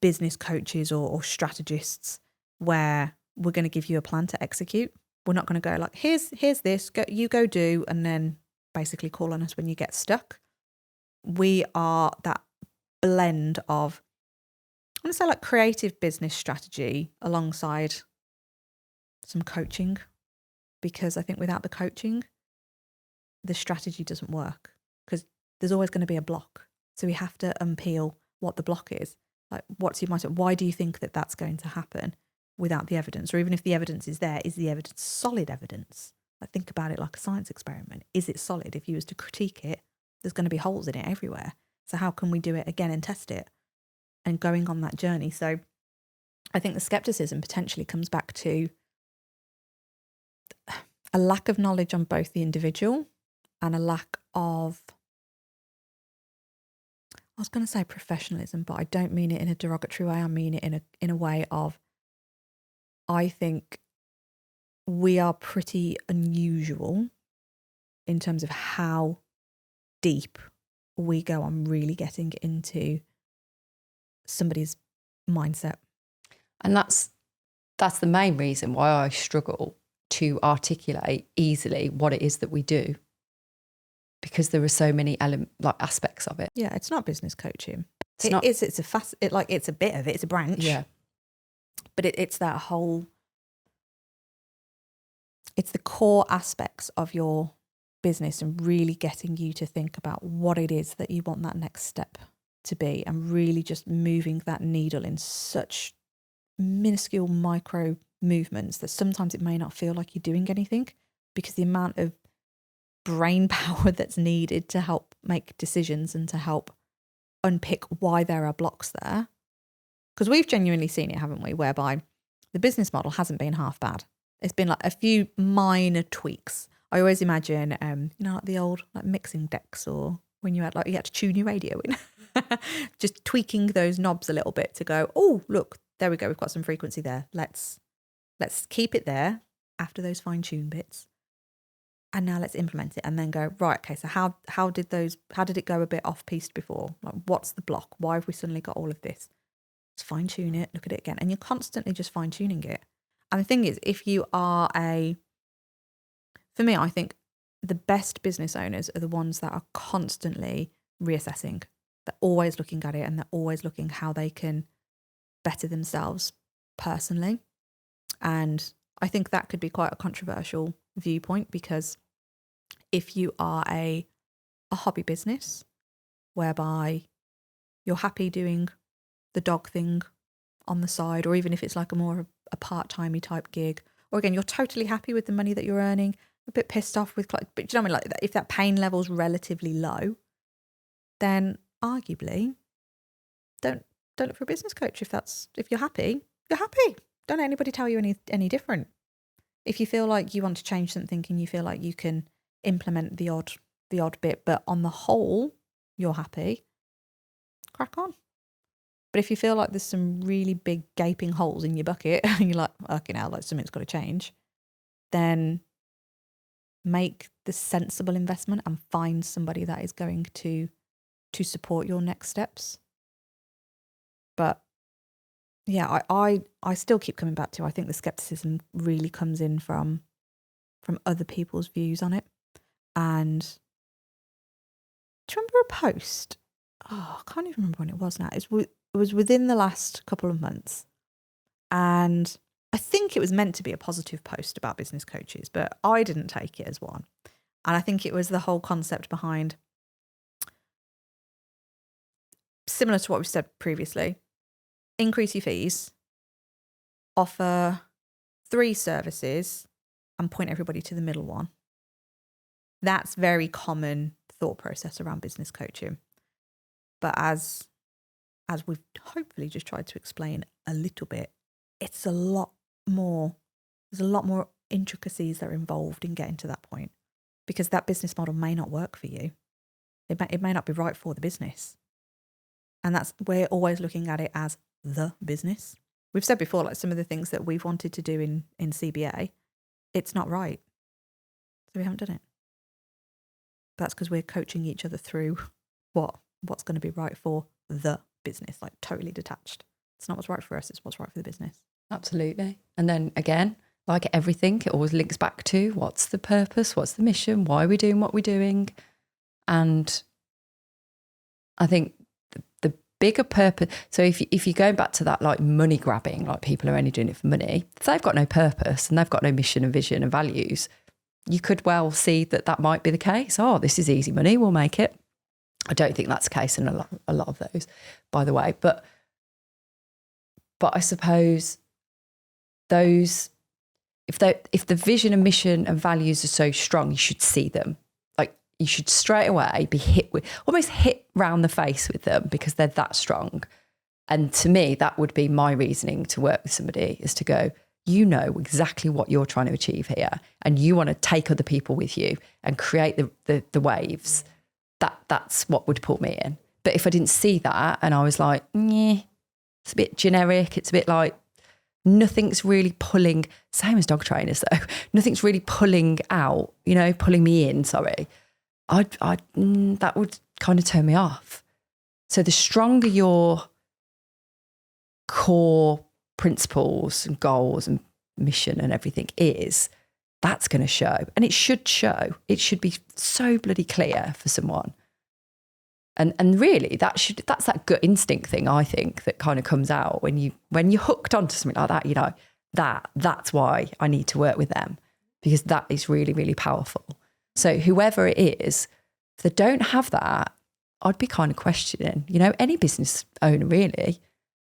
business coaches or strategists where we're going to give you a plan to execute. We're not going to go like, here's this, you go do, and then basically call on us when you get stuck. We are that blend of, I'm going to say like creative business strategy alongside some coaching, because I think without the coaching, the strategy doesn't work, because there's always going to be a block. So we have to unpeel what the block is. Like, what's your mindset? Why do you think that that's going to happen without the evidence? Or even if the evidence is there, is the evidence solid evidence? Like, think about it like a science experiment. Is it solid? If you was to critique it, there's going to be holes in it everywhere. So how can we do it again and test it? And going on that journey. So I think the skepticism potentially comes back to a lack of knowledge on both the individual and a lack of, I was going to say professionalism, but I don't mean it in a derogatory way. I mean it in a way of, I think we are pretty unusual in terms of how deep we go on really getting into somebody's mindset. And that's the main reason why I struggle to articulate easily what it is that we do, because there are so many aspects of it. Yeah, it's not business coaching. It's a bit of it. It's a branch. Yeah, but it's that whole. It's the core aspects of your business and really getting you to think about what it is that you want that next step to be, and really just moving that needle in such minuscule micro movements that sometimes it may not feel like you're doing anything, because the amount of brain power that's needed to help make decisions and to help unpick why there are blocks there. Because we've genuinely seen it, haven't we, whereby the business model hasn't been half bad. It's been like a few minor tweaks. I always imagine, like the old like mixing decks, or when you had to tune your radio in, just tweaking those knobs a little bit to go, oh, look, there we go. We've got some frequency there. Let's keep it there after those fine tune bits. And now let's implement it and then go, right, okay, so how did it go a bit off piste before? Like, what's the block? Why have we suddenly got all of this? Let's fine tune it, look at it again. And you're constantly just fine tuning it. And the thing is, if you are for me, I think the best business owners are the ones that are constantly reassessing. They're always looking at it, and they're always looking how they can better themselves personally. And I think that could be quite a controversial viewpoint, because if you are a hobby business whereby you're happy doing the dog thing on the side, or even if it's like a part-timey type gig, or again, you're totally happy with the money that you're earning, a bit pissed off with, but do you know what I mean? Like, if that pain level's relatively low, then arguably don't look for a business coach. If you're happy, you're happy. Don't let anybody tell you any different. If you feel like you want to change something and you feel like you can implement the odd bit, but on the whole you're happy, crack on. But if you feel like there's some really big gaping holes in your bucket and you're like, okay, now like something's got to change, then make the sensible investment and find somebody that is going to support your next steps. But yeah, I still keep coming back to, I think the skepticism really comes in from other people's views on it. And do you remember a post? Oh, I can't even remember when it was now. It was within the last couple of months. And I think it was meant to be a positive post about business coaches, but I didn't take it as one. And I think it was the whole concept behind, similar to what we've said previously, increase your fees, offer 3 services, and point everybody to the middle one. That's very common thought process around business coaching. But as we've hopefully just tried to explain a little bit, it's a lot more, there's a lot more intricacies that are involved in getting to that point, because that business model may not work for you. It may not be right for the business. And we're always looking at it as the business. We've said before, like some of the things that we've wanted to do in CBA, it's not right. So we haven't done it. That's because we're coaching each other through what's going to be right for the business, like totally detached. It's not what's right for us, it's what's right for the business. Absolutely. And then again, like everything, it always links back to what's the purpose, what's the mission, why are we doing what we're doing? And I think the bigger purpose. So if you're going back to that like money grabbing, like people are only doing it for money, if they've got no purpose and they've got no mission and vision and values, you could well see that might be the case. Oh, this is easy money, we'll make it. I don't think that's the case in a lot of those, by the way. But I suppose those, if the vision and mission and values are so strong, you should see them. Like you should straight away be almost hit round the face with them because they're that strong. And to me, that would be my reasoning to work with somebody, is to go, you know exactly what you're trying to achieve here, and you want to take other people with you and create the waves. That's what would pull me in. But if I didn't see that and I was like, it's a bit generic, it's a bit like nothing's really pulling, same as dog trainers though, nothing's really pulling out, pulling me in, sorry. That would kind of turn me off. So the stronger your core principles and goals and mission and everything is, that's going to show. And it should show. It should be so bloody clear for someone. And really that's that gut instinct thing, I think, that kind of comes out when you're hooked onto something like that, that's why I need to work with them, because that is really, really powerful. So whoever it is, if they don't have that, I'd be kind of questioning, any business owner really,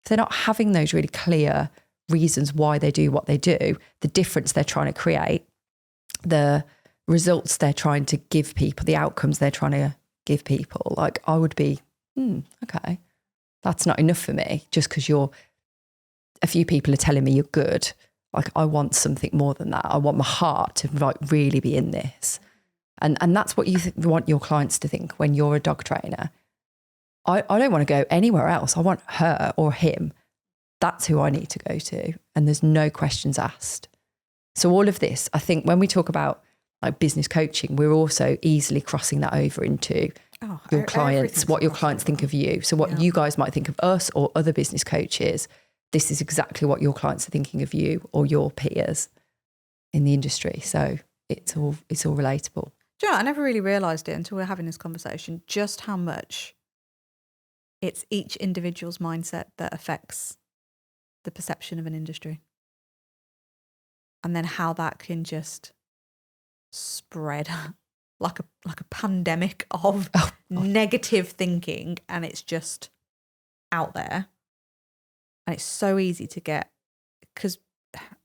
if they're not having those really clear reasons why they do what they do, the difference they're trying to create, the results they're trying to give people, the outcomes they're trying to give people, like I would be, okay, that's not enough for me just because a few people are telling me you're good. Like I want something more than that. I want my heart to like really be in this. And that's what you want your clients to think when you're a dog trainer. I don't want to go anywhere else. I want her or him. That's who I need to go to. And there's no questions asked. So all of this, I think when we talk about like business coaching, we're also easily crossing that over into your clients, what your clients think of you. So what you guys might think of us or other business coaches, this is exactly what your clients are thinking of you or your peers in the industry. So it's all relatable. Do you know, I never really realised it until we were having this conversation, just how much it's each individual's mindset that affects the perception of an industry. And then how that can just spread like a pandemic of negative thinking, and it's just out there. And it's so easy to get, because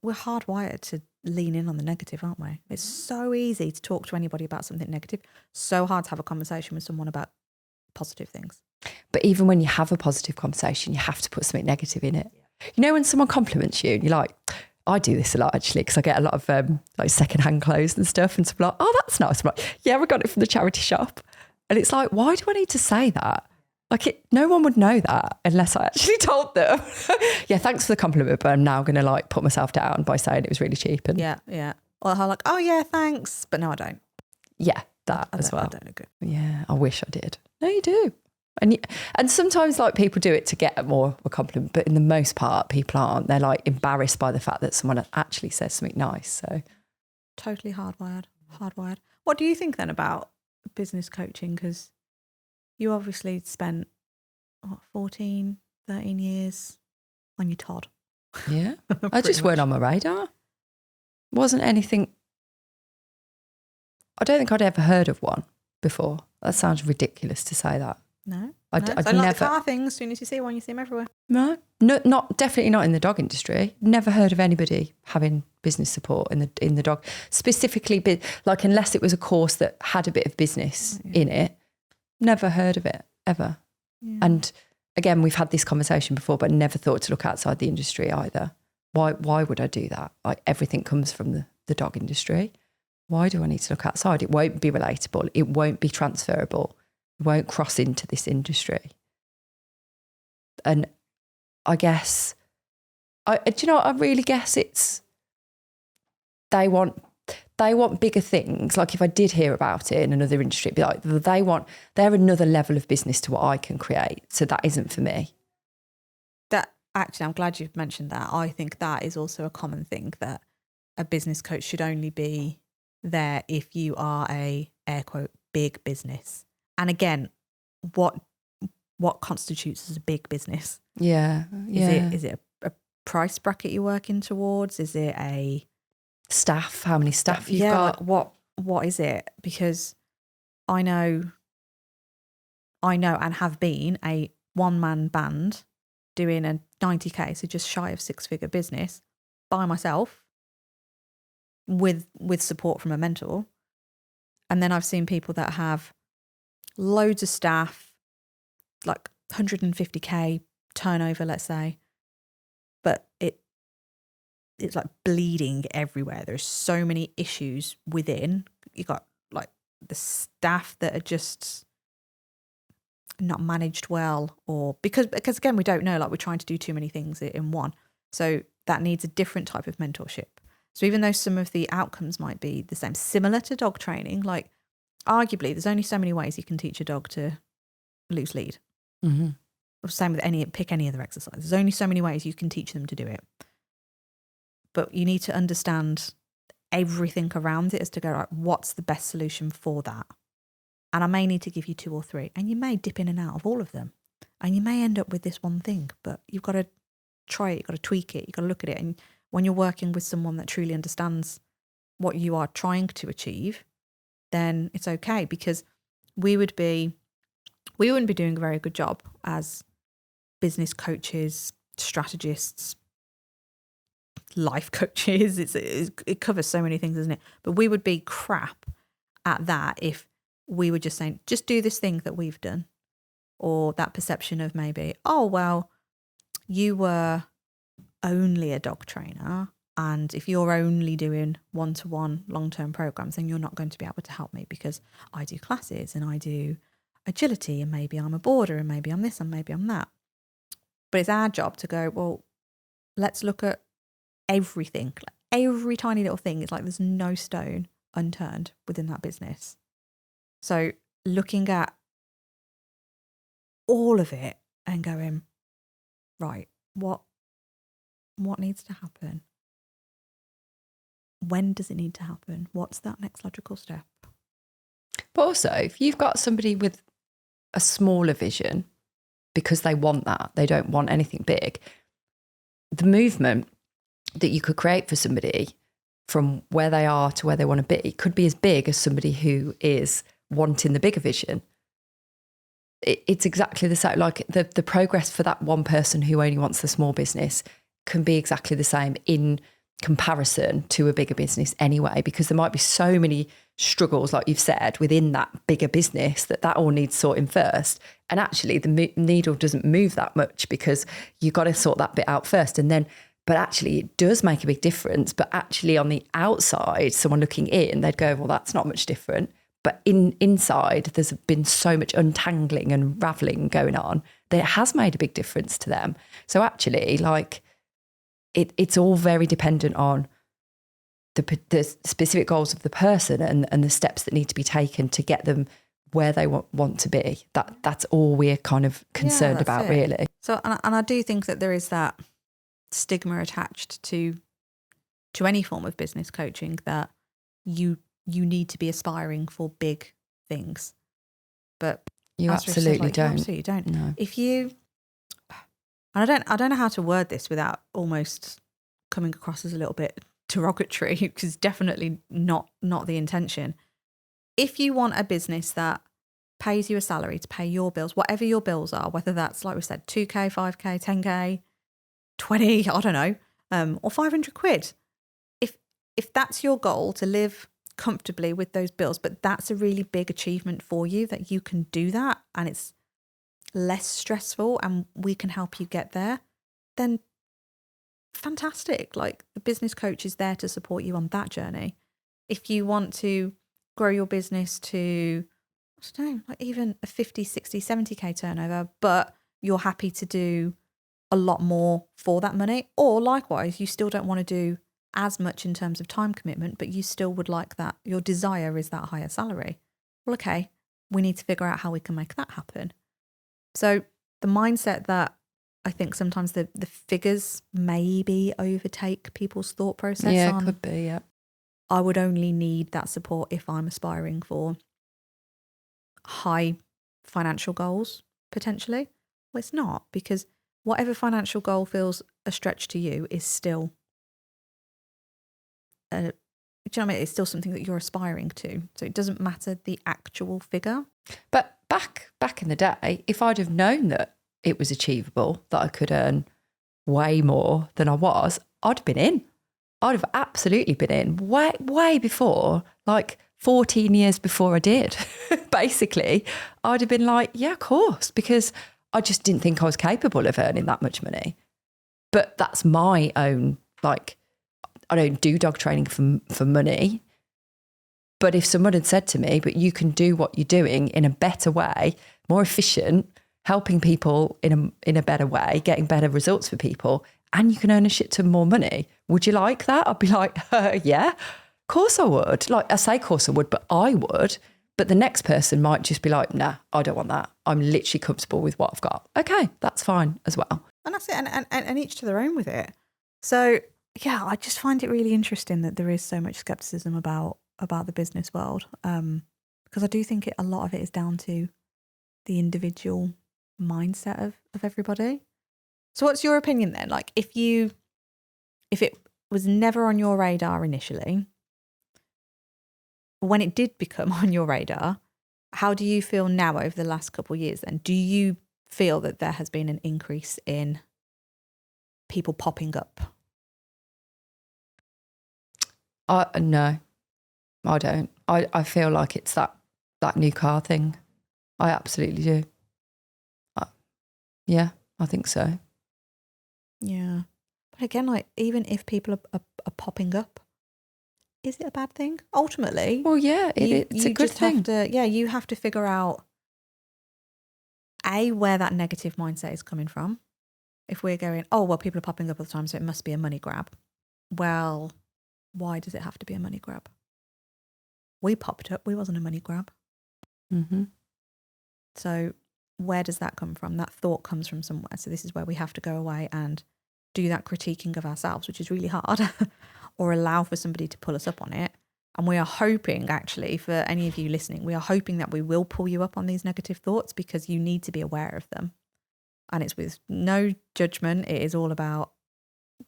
we're hardwired to lean in on the negative, aren't we? It's so easy to talk to anybody about something negative. So hard to have a conversation with someone about positive things. But even when you have a positive conversation, you have to put something negative in it. When someone compliments you and you're like, I do this a lot actually, because I get a lot of like secondhand clothes and stuff, and stuff like, oh, that's nice. I'm like, yeah, I got it from the charity shop. And it's like, why do I need to say that? Like no one would know that unless I actually told them. Yeah, thanks for the compliment, but I'm now going to like put myself down by saying it was really cheap. And yeah. Or I'm like, oh yeah, thanks. But no, I don't. Yeah, that as well. I don't agree. Yeah, I wish I did. No, you do. And sometimes like people do it to get more of a compliment, but in the most part, people aren't. They're like embarrassed by the fact that someone actually says something nice. So totally hardwired. What do you think then about business coaching? Because you obviously spent 14, 13 years on your Todd. Yeah. I just weren't on my radar. Wasn't anything. I don't think I'd ever heard of one before. That sounds ridiculous to say that. No. I'd so never. Like the car thing, as soon as you see one, you see them everywhere. No, definitely not in the dog industry. Never heard of anybody having business support in the dog, specifically, like unless it was a course that had a bit of business in it. Never heard of it ever. Yeah. And again, we've had this conversation before, but never thought to look outside the industry either. Why would I do that? Like everything comes from the dog industry. Why do I need to look outside? It won't be relatable. It won't be transferable. It won't cross into this industry. And I guess, I really guess it's, they want bigger things. Like if I did hear about it in another industry, it'd be like, they're another level of business to what I can create. So that isn't for me. That actually, I'm glad you've mentioned that. I think that is also a common thing, that a business coach should only be there if you are a, air quote, big business. And again, what what constitutes as a big business. Yeah. Is it a price bracket you're working towards? Is it a staff? How many staff you've got? Like what is it? Because I know and have been a one-man band doing a 90k, so just shy of 6-figure business by myself with support from a mentor. And then I've seen people that have loads of staff, like 150k turnover, let's say, but it's like bleeding everywhere. There's so many issues within. You got like the staff that are just not managed well, or because again, we don't know, like we're trying to do too many things in one. So that needs a different type of mentorship. So even though some of the outcomes might be the same, similar to dog training, like arguably there's only so many ways you can teach a dog to loose lead. Mm-hmm. Same with pick any other exercise. There's only so many ways you can teach them to do it. But you need to understand everything around it as to go, right, what's the best solution for that? And I may need to give you 2 or 3, and you may dip in and out of all of them. And you may end up with this one thing, but you've got to try it, you've got to tweak it, you've got to look at it. And when you're working with someone that truly understands what you are trying to achieve, then it's okay, because we wouldn't be doing a very good job as business coaches, strategists, life coaches. It covers so many things, doesn't it? But we would be crap at that if we were just saying, just do this thing that we've done, or that perception of maybe, oh, well, you were only a dog trainer, and if you're only doing one-to-one long-term programs, then you're not going to be able to help me because I do classes and I do agility, and maybe I'm a boarder, and maybe I'm this and maybe I'm that. But it's our job to go, well, let's look at everything, like every tiny little thing. It's like there's no stone unturned within that business. So looking at all of it and going, right, what needs to happen? When does it need to happen? What's that next logical step? But also, if you've got somebody with a smaller vision because they want that, they don't want anything big, the movement that you could create for somebody from where they are to where they want to be could be as big as somebody who is wanting the bigger vision. It's exactly the same. Like the progress for that one person who only wants the small business can be exactly the same in comparison to a bigger business anyway, because there might be so many struggles, like you've said, within that bigger business that all needs sorting first. And actually the needle doesn't move that much because you've got to sort that bit out first. And then, but actually it does make a big difference. But actually on the outside, someone looking in, they'd go, well, that's not much different. But inside, there's been so much untangling and raveling going on that it has made a big difference to them. So actually, like, it's all very dependent on the specific goals of the person and the steps that need to be taken to get them where they want to be. That's all we're kind of concerned about, really. So, and I do think that there is that stigma attached to any form of business coaching, that you need to be aspiring for big things. But you absolutely don't. You absolutely don't. No. If you, and I don't know how to word this without almost coming across as a little bit derogatory, because definitely not the intention. If you want a business that pays you a salary to pay your bills, whatever your bills are, whether that's, like we said, 2k, 5k, 10k, 20, I don't know, or 500 quid. If that's your goal, to live comfortably with those bills, but that's a really big achievement for you, that you can do that and it's less stressful and we can help you get there, then fantastic. Like, the business coach is there to support you on that journey. If you want to grow your business to, I don't know, like even a 50, 60, 70k turnover, but you're happy to do a lot more for that money, or likewise, you still don't want to do as much in terms of time commitment, but you still would like that, your desire is that higher salary. Well, okay, we need to figure out how we can make that happen. So the mindset that I think sometimes the figures maybe overtake people's thought process. Yeah, could be, yeah. I would only need that support if I'm aspiring for high financial goals, potentially. Well, it's not, because whatever financial goal feels a stretch to you is still, do you know what I mean? It's still something that you're aspiring to. So it doesn't matter the actual figure. But back in the day, if I'd have known that it was achievable, that I could earn way more than I was, I'd have been in. I'd have absolutely been in way before, like 14 years before I did. Basically, I'd have been like, yeah, of course, because I just didn't think I was capable of earning that much money. But that's my own, like, I don't do dog training for money. But if someone had said to me, but you can do what you're doing in a better way, more efficient, helping people in a better way, getting better results for people, and you can earn a shit ton more money, would you like that? I'd be like, yeah, of course I would. Like, I say of course I would, but I would. But the next person might just be like, nah, I don't want that. I'm literally comfortable with what I've got. Okay, that's fine as well. And that's it. And each to their own with it. So, yeah, I just find it really interesting that there is so much skepticism about the business world. Because I do think a lot of it is down to the individual mindset of everybody. So what's your opinion then? Like, if it was never on your radar initially, when it did become on your radar, how do you feel now over the last couple of years then? Do you feel that there has been an increase in people popping up? No, I don't. I feel like it's that new car thing. I absolutely do. Yeah, I think so. Yeah. But again, like, even if people are popping up, is it a bad thing? Ultimately, well, yeah, it's a good thing. You have to figure out, where that negative mindset is coming from. If we're going, oh, well, people are popping up all the time, so it must be a money grab. Well, why does it have to be a money grab? We popped up. We wasn't a money grab. Mm-hmm. So where does that come from? That thought comes from somewhere. So this is where we have to go away and do that critiquing of ourselves, which is really hard, or allow for somebody to pull us up on it. And we are hoping, actually, for any of you listening, we are hoping that we will pull you up on these negative thoughts, because you need to be aware of them. And it's with no judgment. It is all about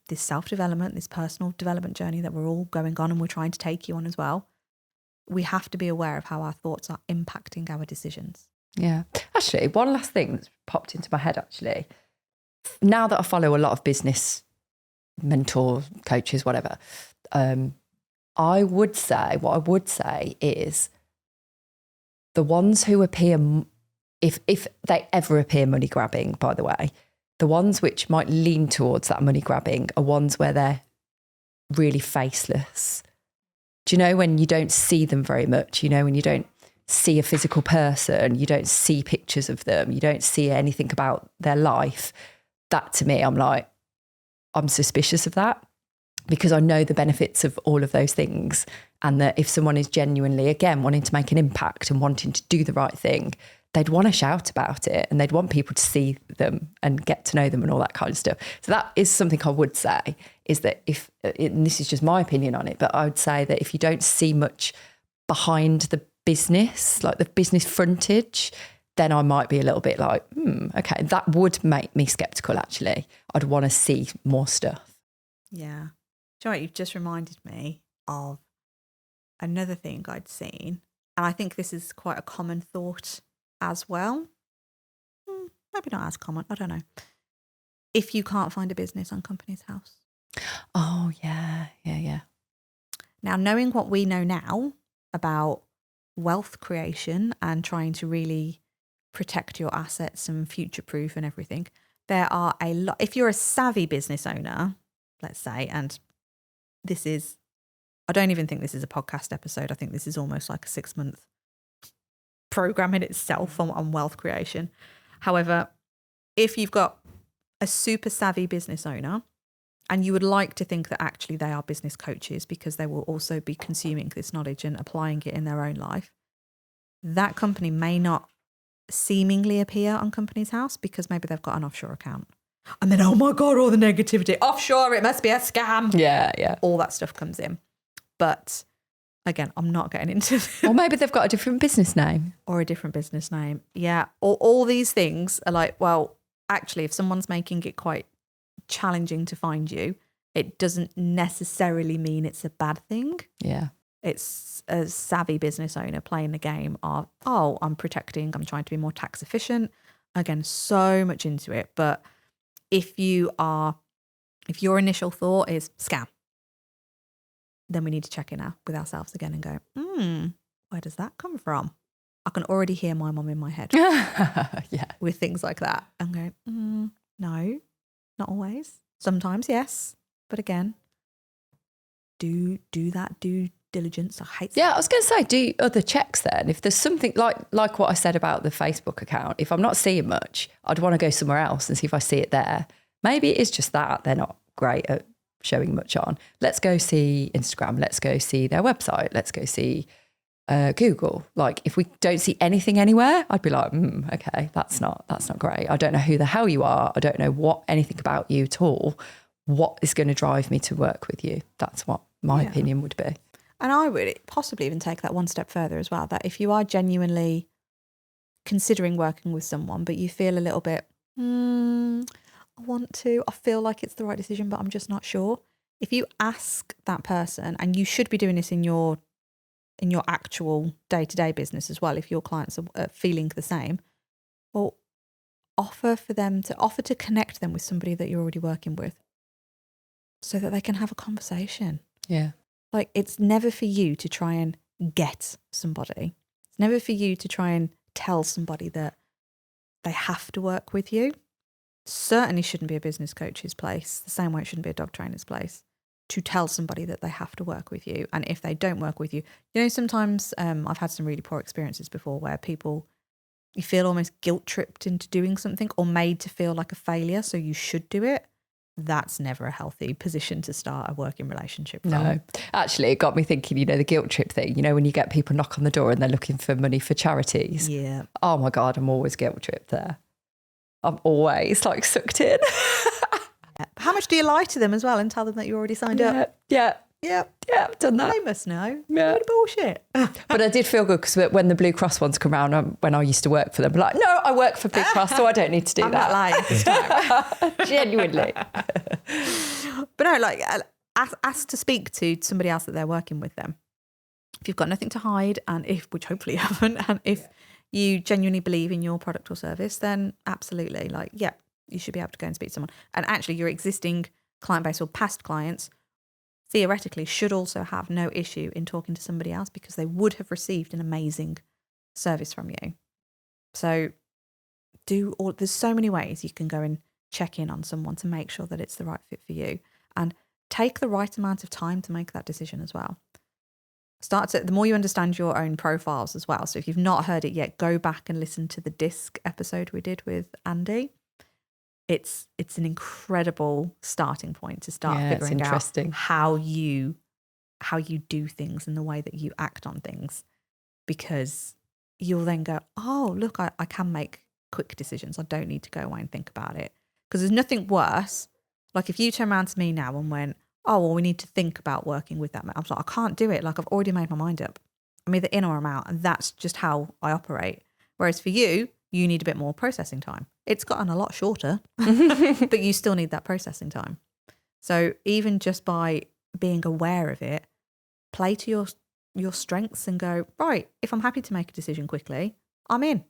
this self-development, this personal development journey that we're all going on, and we're trying to take you on as well. We have to be aware of how our thoughts are impacting our decisions. Yeah. Actually, one last thing that's popped into my head, actually. Now that I follow a lot of business mentors, coaches, whatever, I would say is the ones who appear, if they ever appear money grabbing, by the way, the ones which might lean towards that money grabbing are ones where they're really faceless. Do you know, when you don't see them very much, you know, when you don't see a physical person, you don't see pictures of them, you don't see anything about their life, that to me, I'm suspicious of that, because I know the benefits of all of those things. And that if someone is genuinely, again, wanting to make an impact and wanting to do the right thing, they'd want to shout about it, and they'd want people to see them and get to know them and all that kind of stuff. So that is something I would say, is that and this is just my opinion on it, but I would say that if you don't see much behind the business, like the business frontage, then I might be a little bit like, okay, that would make me skeptical, actually. I'd want to see more stuff. Yeah. Do you know what? You've just reminded me of another thing I'd seen. And I think this is quite a common thought as well. Maybe not as common. I don't know. If you can't find a business on Companies House. Oh, yeah. Now, knowing what we know now about wealth creation and trying to really protect your assets and future-proof and everything, there are a lot. If you're a savvy business owner, let's say, and this is, I don't even think this is a podcast episode. I think this is almost like a 6-month program in itself on wealth creation. However, if you've got a super savvy business owner and you would like to think that actually they are business coaches, because they will also be consuming this knowledge and applying it in their own life, that company may not seemingly appear on Companies House because maybe they've got an offshore account. And then, oh my God, all the negativity. Offshore, it must be a scam. Yeah. All that stuff comes in. But Again, I'm not getting into Or maybe they've got a different business name. or a different business name. Yeah. All these things are like, well, actually, if someone's making it quite challenging to find you, it doesn't necessarily mean it's a bad thing. Yeah. It's a savvy business owner playing the game of, oh, I'm trying to be more tax efficient. Again, so much into it. But if your initial thought is scam, then we need to check in with ourselves again and go, where does that come from? I can already hear my mum in my head Yeah. with things like that. I'm going, no, not always. Sometimes, yes. But again, do that due diligence. I hate Yeah, I was going to say, do other checks then. If there's something like what I said about the Facebook account, if I'm not seeing much, I'd want to go somewhere else and see if I see it there. Maybe it is just that they're not great at showing much on. Let's go see Instagram. Let's go see their website. Let's go see Google. Like if we don't see anything anywhere, I'd be like, okay, that's not great. I don't know who the hell you are. I don't know anything about you at all. What is going to drive me to work with you? That's what my opinion would be. And I would possibly even take that one step further as well, that if you are genuinely considering working with someone, but you feel a little bit, I feel like it's the right decision, but I'm just not sure. If you ask that person, and you should be doing this in your actual day-to-day business as well, if your clients are feeling the same, well, offer to connect them with somebody that you're already working with so that they can have a conversation. Yeah. Like, it's never for you to try and get somebody. It's never for you to try and tell somebody that they have to work with you. Certainly shouldn't be a business coach's place, the same way it shouldn't be a dog trainer's place, to tell somebody that they have to work with you. And if they don't work with you, sometimes I've had some really poor experiences before where you feel almost guilt-tripped into doing something or made to feel like a failure, so you should do it. That's never a healthy position to start a working relationship from. No, actually, it got me thinking, the guilt trip thing, when you get people knock on the door and they're looking for money for charities. Yeah. Oh my God, I'm always guilt tripped there. I'm always sucked in. How much do you lie to them as well and tell them that you already signed up? Yeah. Yeah. Yeah, I've done that. They must know. Yeah. What bullshit. But I did feel good because when the Blue Cross ones come round, when I used to work for them, like, no, I work for Blue Cross, so I don't need to do I'm that. not lying this time. Genuinely. But no, ask to speak to somebody else that they're working with them. If you've got nothing to hide, which hopefully you haven't, and if you genuinely believe in your product or service, then absolutely, you should be able to go and speak to someone. And actually, your existing client base or past clients theoretically should also have no issue in talking to somebody else because they would have received an amazing service from you. So there's so many ways you can go and check in on someone to make sure that it's the right fit for you, and take the right amount of time to make that decision as well. The more you understand your own profiles as well. So if you've not heard it yet, go back and listen to the DISC episode we did with Andy. It's an incredible starting point to start figuring out how you do things and the way that you act on things, because you'll then go, oh, look, I can make quick decisions. I don't need to go away and think about it, because there's nothing worse. Like if you turn around to me now and went, oh, well, we need to think about working with that man. I was like, I can't do it. Like I've already made my mind up. I'm either in or I'm out, and that's just how I operate. Whereas for you need a bit more processing time. It's gotten a lot shorter, but you still need that processing time. So even just by being aware of it, play to your strengths and go, right, if I'm happy to make a decision quickly, I'm in.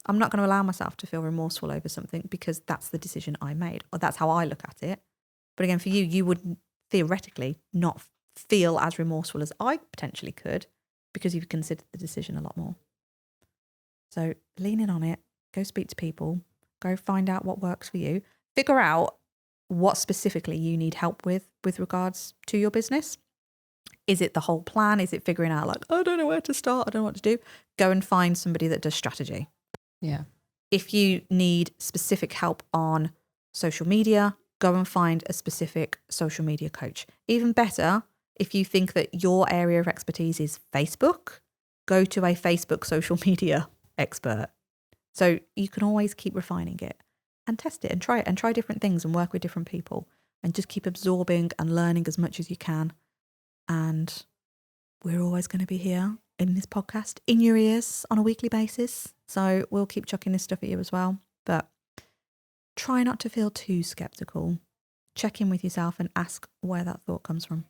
I'm not going to allow myself to feel remorseful over something because that's the decision I made, or that's how I look at it. But again, for you would theoretically not feel as remorseful as I potentially could because you've considered the decision a lot more. So lean in on it, go speak to people, go find out what works for you, figure out what specifically you need help with regards to your business. Is it the whole plan? Is it figuring out like, I don't know where to start, I don't know what to do? Go and find somebody that does strategy. Yeah. If you need specific help on social media, go and find a specific social media coach. Even better, if you think that your area of expertise is Facebook, go to a Facebook social media expert. So you can always keep refining it and test it and try different things and work with different people and just keep absorbing and learning as much as you can. And we're always going to be here in this podcast, in your ears on a weekly basis. So we'll keep chucking this stuff at you as well. But try not to feel too skeptical. Check in with yourself and ask where that thought comes from.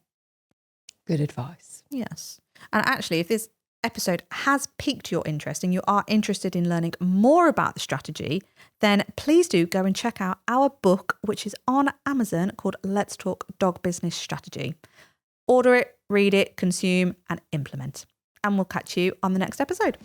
Good advice. Yes. And actually, if this episode has piqued your interest and you are interested in learning more about the strategy, then please do go and check out our book, which is on Amazon, called Let's Talk Dog Business Strategy. Order it, read it, consume, and implement. And we'll catch you on the next episode.